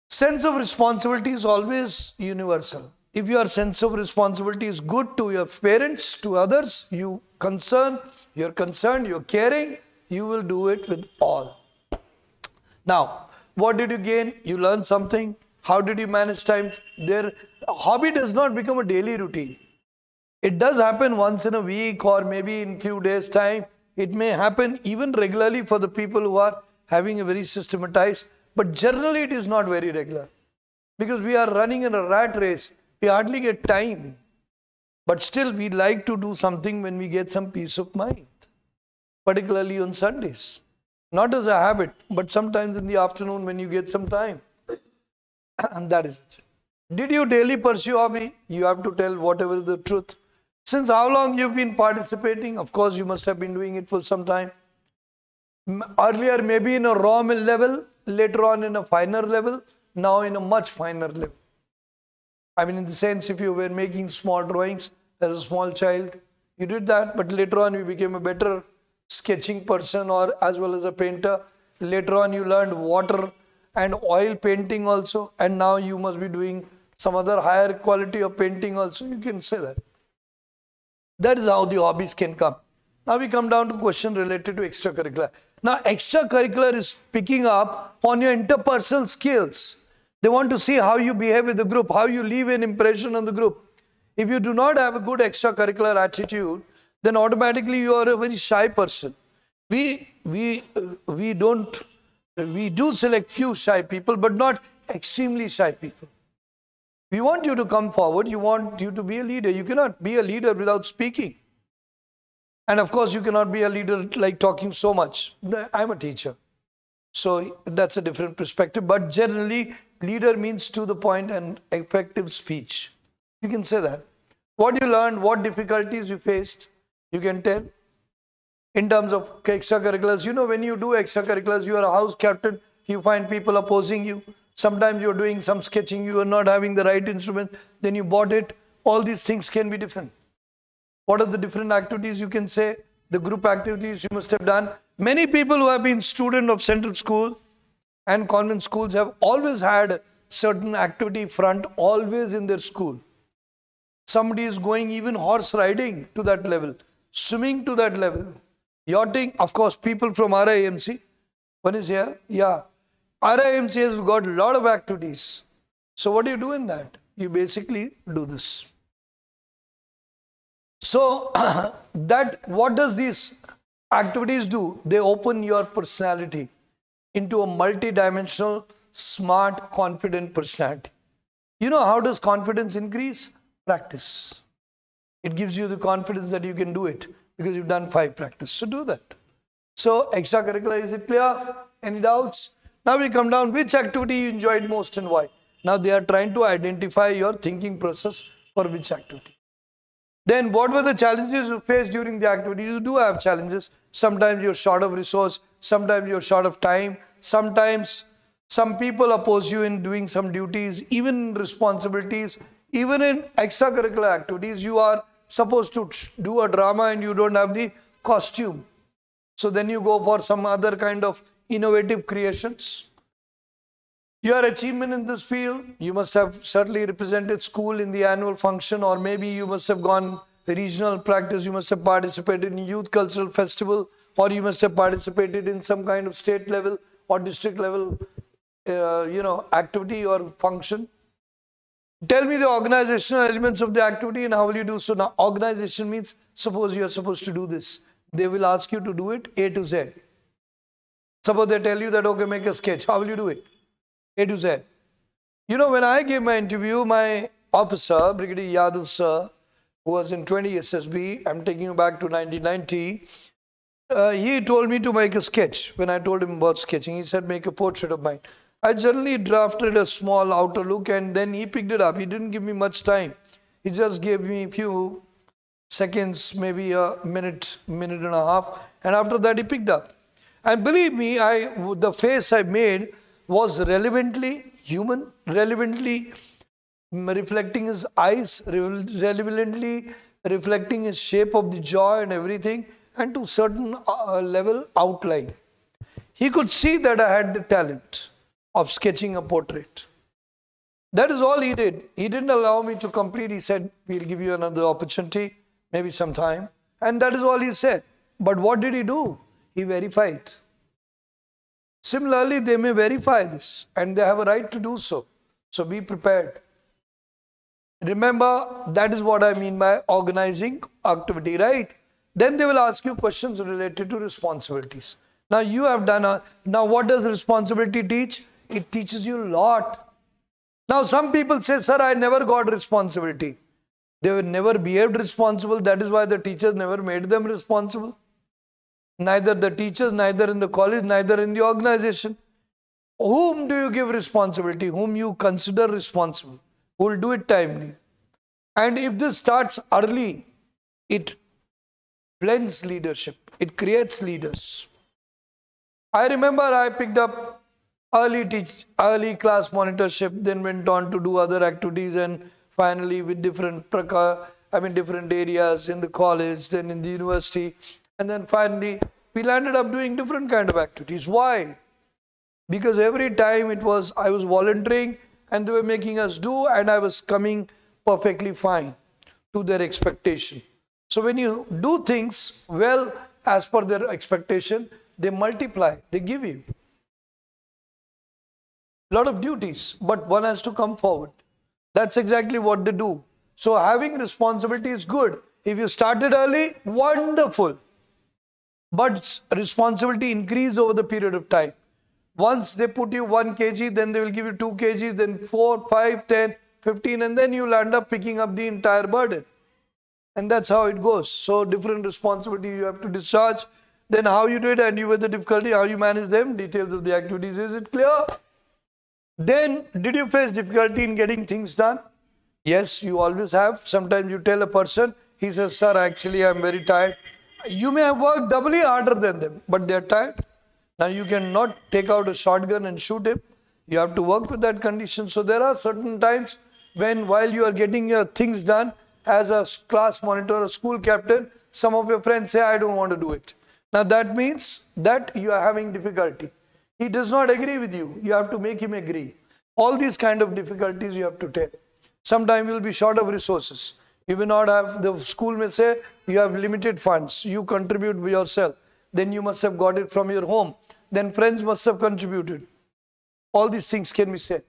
Sense of responsibility is always universal. If your sense of responsibility is good to your parents, to others, you're concerned, you're caring, you will do it with all. Now, what did you gain? You learned something. How did you manage time? A hobby does not become a daily routine. It does happen once in a week or maybe in few days' time. It may happen even regularly for the people who are having a very systematized, but generally it is not very regular. Because we are running in a rat race. We hardly get time. But still we like to do something when we get some peace of mind. Particularly on Sundays. Not as a habit, but sometimes in the afternoon when you get some time. And that is it. Did you daily pursue hobby? You have to tell whatever is the truth. Since how long you've been participating? Of course, you must have been doing it for some time. Earlier, maybe in a raw level, later on in a finer level, now in a much finer level. I mean, in the sense, if you were making small drawings as a small child, you did that, but later on you became a better sketching person or as well as a painter. Later on you learned water and oil painting also, and now you must be doing some other higher quality of painting also. You can say that. That is how the hobbies can come. Now we come down to question related to extracurricular. Now extracurricular is picking up on your interpersonal skills. They want to see how you behave with the group, how you leave an impression on the group. If you do not have a good extracurricular attitude, then automatically you are a very shy person. We do select few shy people, but not extremely shy people. We want you to come forward. You want you to be a leader. You cannot be a leader without speaking. And of course, you cannot be a leader like talking so much. I'm a teacher. So that's a different perspective. But generally, leader means to the point and effective speech. You can say that. What you learned, what difficulties you faced, you can tell. In terms of extracurriculars, you know, when you do extracurriculars, you are a house captain, you find people opposing you. Sometimes you're doing some sketching, you are not having the right instrument, then you bought it. All these things can be different. What are the different activities you can say? The group activities you must have done. Many people who have been students of central school and convent schools have always had certain activity front always in their school. Somebody is going even horse riding to that level, swimming to that level, yachting. Of course, people from RIMC. One is here. Yeah. RIMC has got a lot of activities. So what do you do in that? You basically do this. So what does these activities do? They open your personality into a multi-dimensional, smart, confident personality. You know how does confidence increase? Practice. It gives you the confidence that you can do it because you've done 5 practice. So do that. So extracurricular, is it clear? Any doubts? Now we come down, which activity you enjoyed most and why? Now they are trying to identify your thinking process for which activity. Then what were the challenges you faced during the activity? You do have challenges. Sometimes you're short of resource. Sometimes you're short of time. Sometimes some people oppose you in doing some duties, even responsibilities. Even in extracurricular activities, you are supposed to do a drama and you don't have the costume. So then you go for some other kind of innovative creations. Your achievement in this field, you must have certainly represented school in the annual function, or maybe you must have gone the regional practice, you must have participated in youth cultural festival, or you must have participated in some kind of state level or district level activity or function. Tell me the organizational elements of the activity and how will you do. So now organization means, suppose you are supposed to do this. They will ask you to do it A to Z. Suppose they tell you that, okay, make a sketch. How will you do it? A to Z. You know, when I gave my interview, my officer, Brigadier Yadav sir, who was in 20 SSB, I'm taking you back to 1990, he told me to make a sketch. When I told him about sketching, he said, make a portrait of mine. I generally drafted a small outer look and then he picked it up. He didn't give me much time. He just gave me a few seconds, maybe a minute and a half. And after that, he picked up. And believe me, the face I made was relevantly human, relevantly reflecting his eyes, relevantly reflecting his shape of the jaw and everything, and to certain level outline. He could see that I had the talent of sketching a portrait. That is all he did. He didn't allow me to complete. He said, we'll give you another opportunity, maybe some time. And that is all he said. But what did he do? He verified. Similarly, they may verify this and they have a right to do so. So be prepared. Remember, that is what I mean by organizing activity, right? Then they will ask you questions related to responsibilities. Now you have done now what does responsibility teach? It teaches you a lot. Now some people say, sir, I never got responsibility. They were never behaved responsible. That is why the teachers never made them responsible. Neither the teachers, neither in the college, neither in the organization. Whom do you give responsibility? Whom you consider responsible? Who will do it timely? And if this starts early, it blends leadership. It creates leaders. I remember I picked up early class monitorship, then went on to do other activities, and finally with different areas in the college, then in the university, and then finally we landed up doing different kind of activities. Why? Because every time I was volunteering and they were making us do, and I was coming perfectly fine to their expectation. So when you do things well as per their expectation, they multiply, they give you a lot of duties, but one has to come forward. That's exactly what they do. So having responsibility is good. If you started early, wonderful. But responsibility increase over the period of time. Once they put you 1 kg, then they will give you 2 kg, then 4, 5, 10, 15, and then you'll end up picking up the entire burden. And that's how it goes. So different responsibility you have to discharge. Then how you do it and you with the difficulty, how you manage them, details of the activities. Is it clear? Then did you face difficulty in getting things done? Yes, you always have. Sometimes you tell a person, he says, sir, actually I'm very tired. You may have worked doubly harder than them, but they're tired. Now you cannot take out a shotgun and shoot him. You have to work with that condition. So there are certain times when while you are getting your things done, as a class monitor, a school captain, some of your friends say, I don't want to do it. Now that means that you are having difficulty. He does not agree with you. You have to make him agree. All these kind of difficulties you have to tell. Sometimes you will be short of resources. You will not have, the school may say, you have limited funds. You contribute yourself. Then you must have got it from your home. Then friends must have contributed. All these things can be said.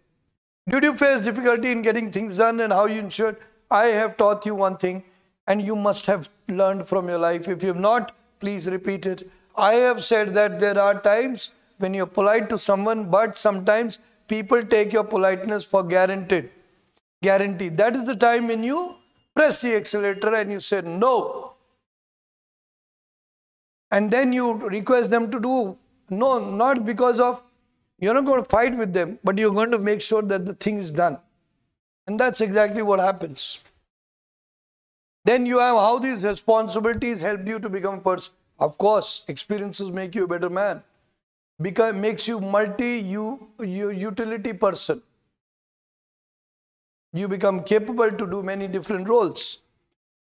Did you face difficulty in getting things done and how you ensured? I have taught you one thing and you must have learned from your life. If you have not, please repeat it. I have said that there are times when you're polite to someone, but sometimes people take your politeness for guaranteed. Guarantee. That is the time when you press the accelerator and you say no. And then you request them to do no, not because of, you're not going to fight with them, but you're going to make sure that the thing is done. And that's exactly what happens. Then you have how these responsibilities helped you to become a person. Of course, experiences make you a better man. Makes you utility person. You become capable to do many different roles.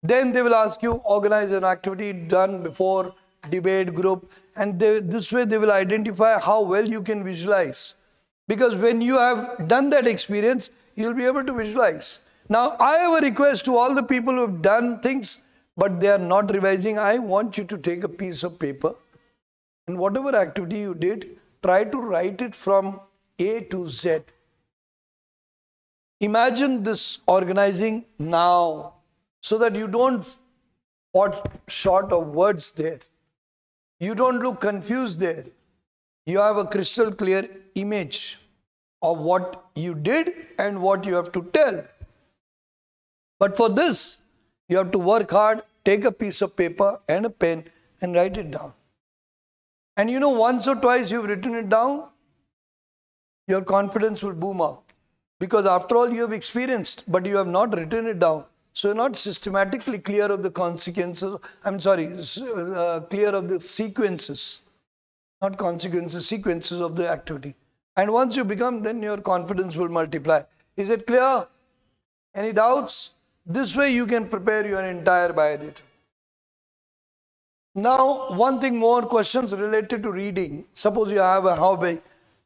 Then they will ask you, organize an activity done before, debate group, and this way they will identify how well you can visualize. Because when you have done that experience, you will be able to visualize. Now, I have a request to all the people who have done things, but they are not revising. I want you to take a piece of paper and whatever activity you did, try to write it from A to Z. Imagine this organizing now so that you don't fall short of words there. You don't look confused there. You have a crystal clear image of what you did and what you have to tell. But for this, you have to work hard, take a piece of paper and a pen and write it down. And you know, once or twice you've written it down, your confidence will boom up. Because after all, you have experienced, but you have not written it down. So you're not systematically clear of the consequences, clear of the sequences. Not consequences, sequences of the activity. And once you become, then your confidence will multiply. Is it clear? Any doubts? This way you can prepare your entire biodata. Now, one thing more, questions related to reading. Suppose you have a hobby.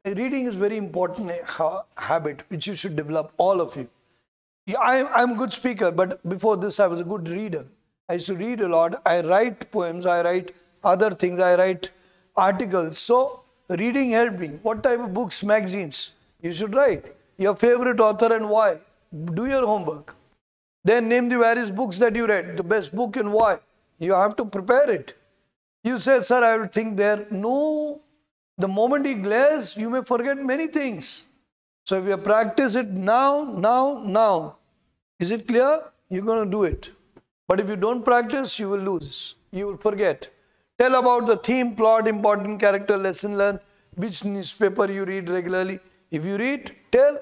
Reading is very important habit which you should develop, all of you. I'm a good speaker, but before this I was a good reader. I used to read a lot. I write poems, I write other things, I write articles. So reading helped me. What type of books, magazines you should write? Your favorite author and why? Do your homework. Then name the various books that you read, the best book and why. You have to prepare it. You say, sir, I will think there. No, the moment he glares, you may forget many things. So if you practice it now, is it clear? You're going to do it. But if you don't practice, you will lose. You will forget. Tell about the theme, plot, important character, lesson learned, which newspaper you read regularly. If you read, tell.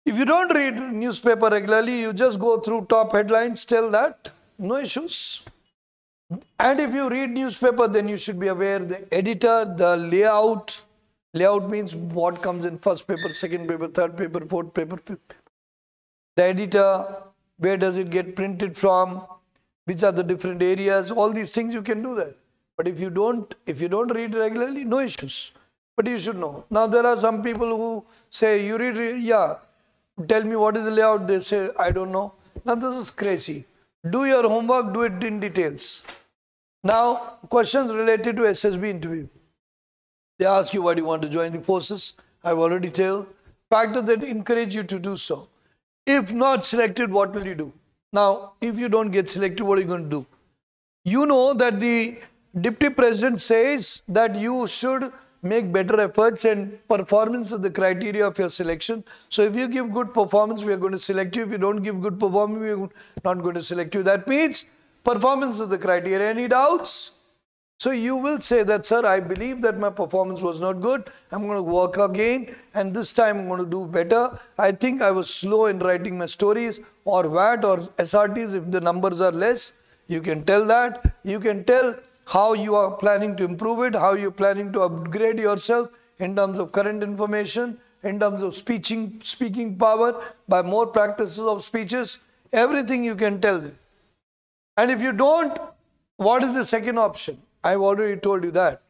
If you don't read newspaper regularly, you just go through top headlines, tell that. No issues. And if you read newspaper, then you should be aware the editor, the layout. Layout means what comes in first paper, second paper, third paper, fourth paper, fifth paper. The editor, where does it get printed from? Which are the different areas? All these things you can do that. But if you don't read regularly, no issues. But you should know. Now there are some people who say, you read, yeah, tell me what is the layout. They say, I don't know. Now this is crazy. Do your homework, do it in details. Now, questions related to SSB interview. They ask you why do you want to join the forces. I've already told. Factors that encourage you to do so. If not selected, what will you do? Now, if you don't get selected, what are you going to do? You know that the Deputy President says that you should make better efforts, and performance is the criteria of your selection. So if you give good performance, we are going to select you. If you don't give good performance, we are not going to select you. That means performance is the criteria. Any doubts? So you will say that, sir, I believe that my performance was not good. I'm going to work again, and this time I'm going to do better. I think I was slow in writing my stories, or VAT or SRTs if the numbers are less. You can tell that. You can tell how you are planning to improve it, how you're planning to upgrade yourself in terms of current information, in terms of speaking power, by more practices of speeches. Everything you can tell them. And if you don't, what is the second option? I've already told you that.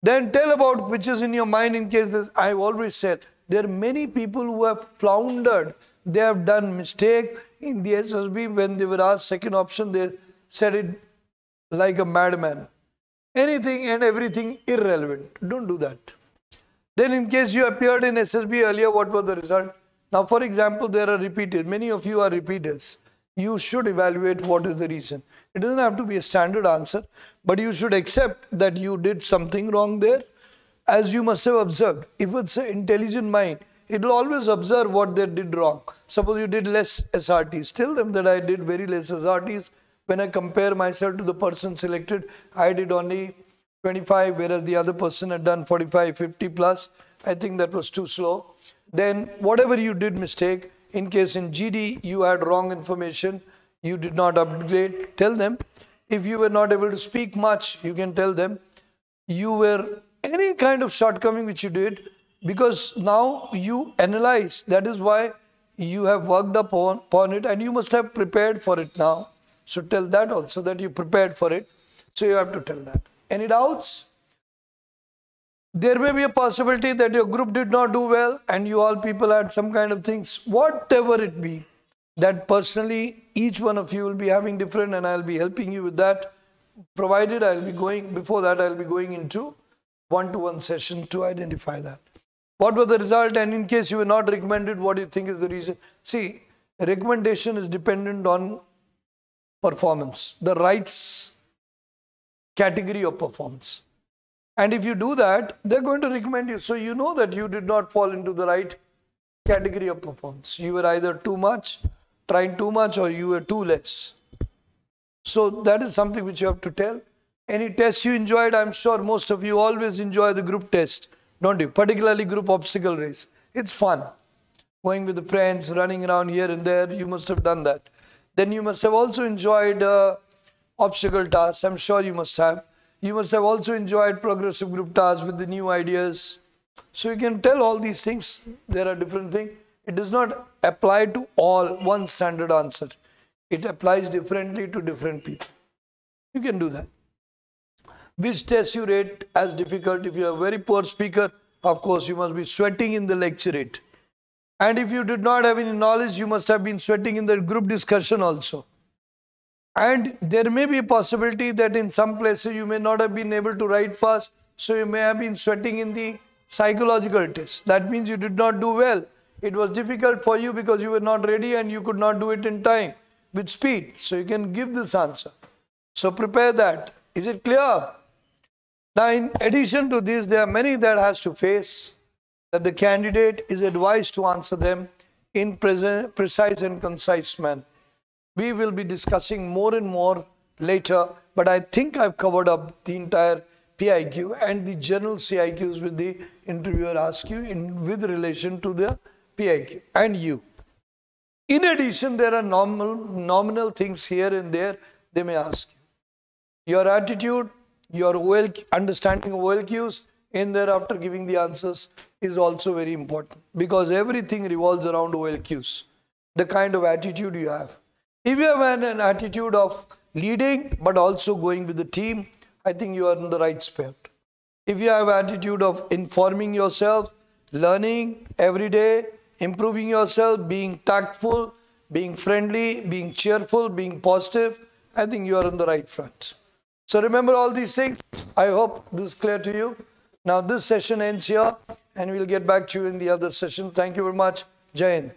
Then tell about which is in your mind in case I've already said. There are many people who have floundered. They have done mistake in the SSB when they were asked second option. They said it like a madman. Anything and everything irrelevant. Don't do that. Then in case you appeared in SSB earlier, what was the result? Now, for example, there are repeaters. Many of you are repeaters. You should evaluate what is the reason. It doesn't have to be a standard answer, but you should accept that you did something wrong there, as you must have observed. If it's an intelligent mind, it will always observe what they did wrong. Suppose you did less SRTs. Tell them that I did very less SRTs. When I compare myself to the person selected, I did only 25, whereas the other person had done 45, 50 plus. I think that was too slow. Then whatever you did mistake, in case in GD you had wrong information, you did not upgrade, tell them. If you were not able to speak much, you can tell them. You were any kind of shortcoming which you did, because now you analyze. That is why you have worked upon it, and you must have prepared for it now. So tell that also, that you prepared for it. So you have to tell that. Any doubts? There may be a possibility that your group did not do well and you all people had some kind of things, whatever it be, that personally each one of you will be having different, and I'll be helping you with that, provided I'll be going, before that I'll be going into one-to-one session to identify that. What was the result? And in case you were not recommended, what do you think is the reason? See, recommendation is dependent on performance, the rights category of performance. And if you do that, they're going to recommend you. So you know that you did not fall into the right category of performance. You were either too much, trying too much, or you were too less. So that is something which you have to tell. Any test you enjoyed, I'm sure most of you always enjoy the group test, don't you? Particularly group obstacle race. It's fun. Going with the friends, running around here and there, you must have done that. Then you must have also enjoyed obstacle tasks. I'm sure you must have. You must have also enjoyed progressive group tasks with the new ideas. So you can tell all these things. There are different things. It does not apply to all one standard answer. It applies differently to different people. You can do that. Which test you rate as difficult? If you are a very poor speaker, of course you must be sweating in the lecturette. And if you did not have any knowledge, you must have been sweating in the group discussion also. And there may be a possibility that in some places you may not have been able to write fast, so you may have been sweating in the psychological test. That means you did not do well. It was difficult for you because you were not ready and you could not do it in time with speed. So you can give this answer. So prepare that. Is it clear? Now, in addition to this, there are many that has to face, that the candidate is advised to answer them in precise and concise manner. We will be discussing more and more later, but I think I've covered up the entire PIQ and the general CIQs with the interviewer ask you with relation to the PIQ and you. In addition, there are nominal things here and there they may ask you. Your attitude, your understanding of OLQs, and thereafter giving the answers is also very important, because everything revolves around OLQs, the kind of attitude you have. If you have an attitude of leading but also going with the team, I think you are in the right spot. If you have an attitude of informing yourself, learning every day, improving yourself, being tactful, being friendly, being cheerful, being positive, I think you are on the right front. So remember all these things. I hope this is clear to you. Now this session ends here and we'll get back to you in the other session. Thank you very much. Jai Hind.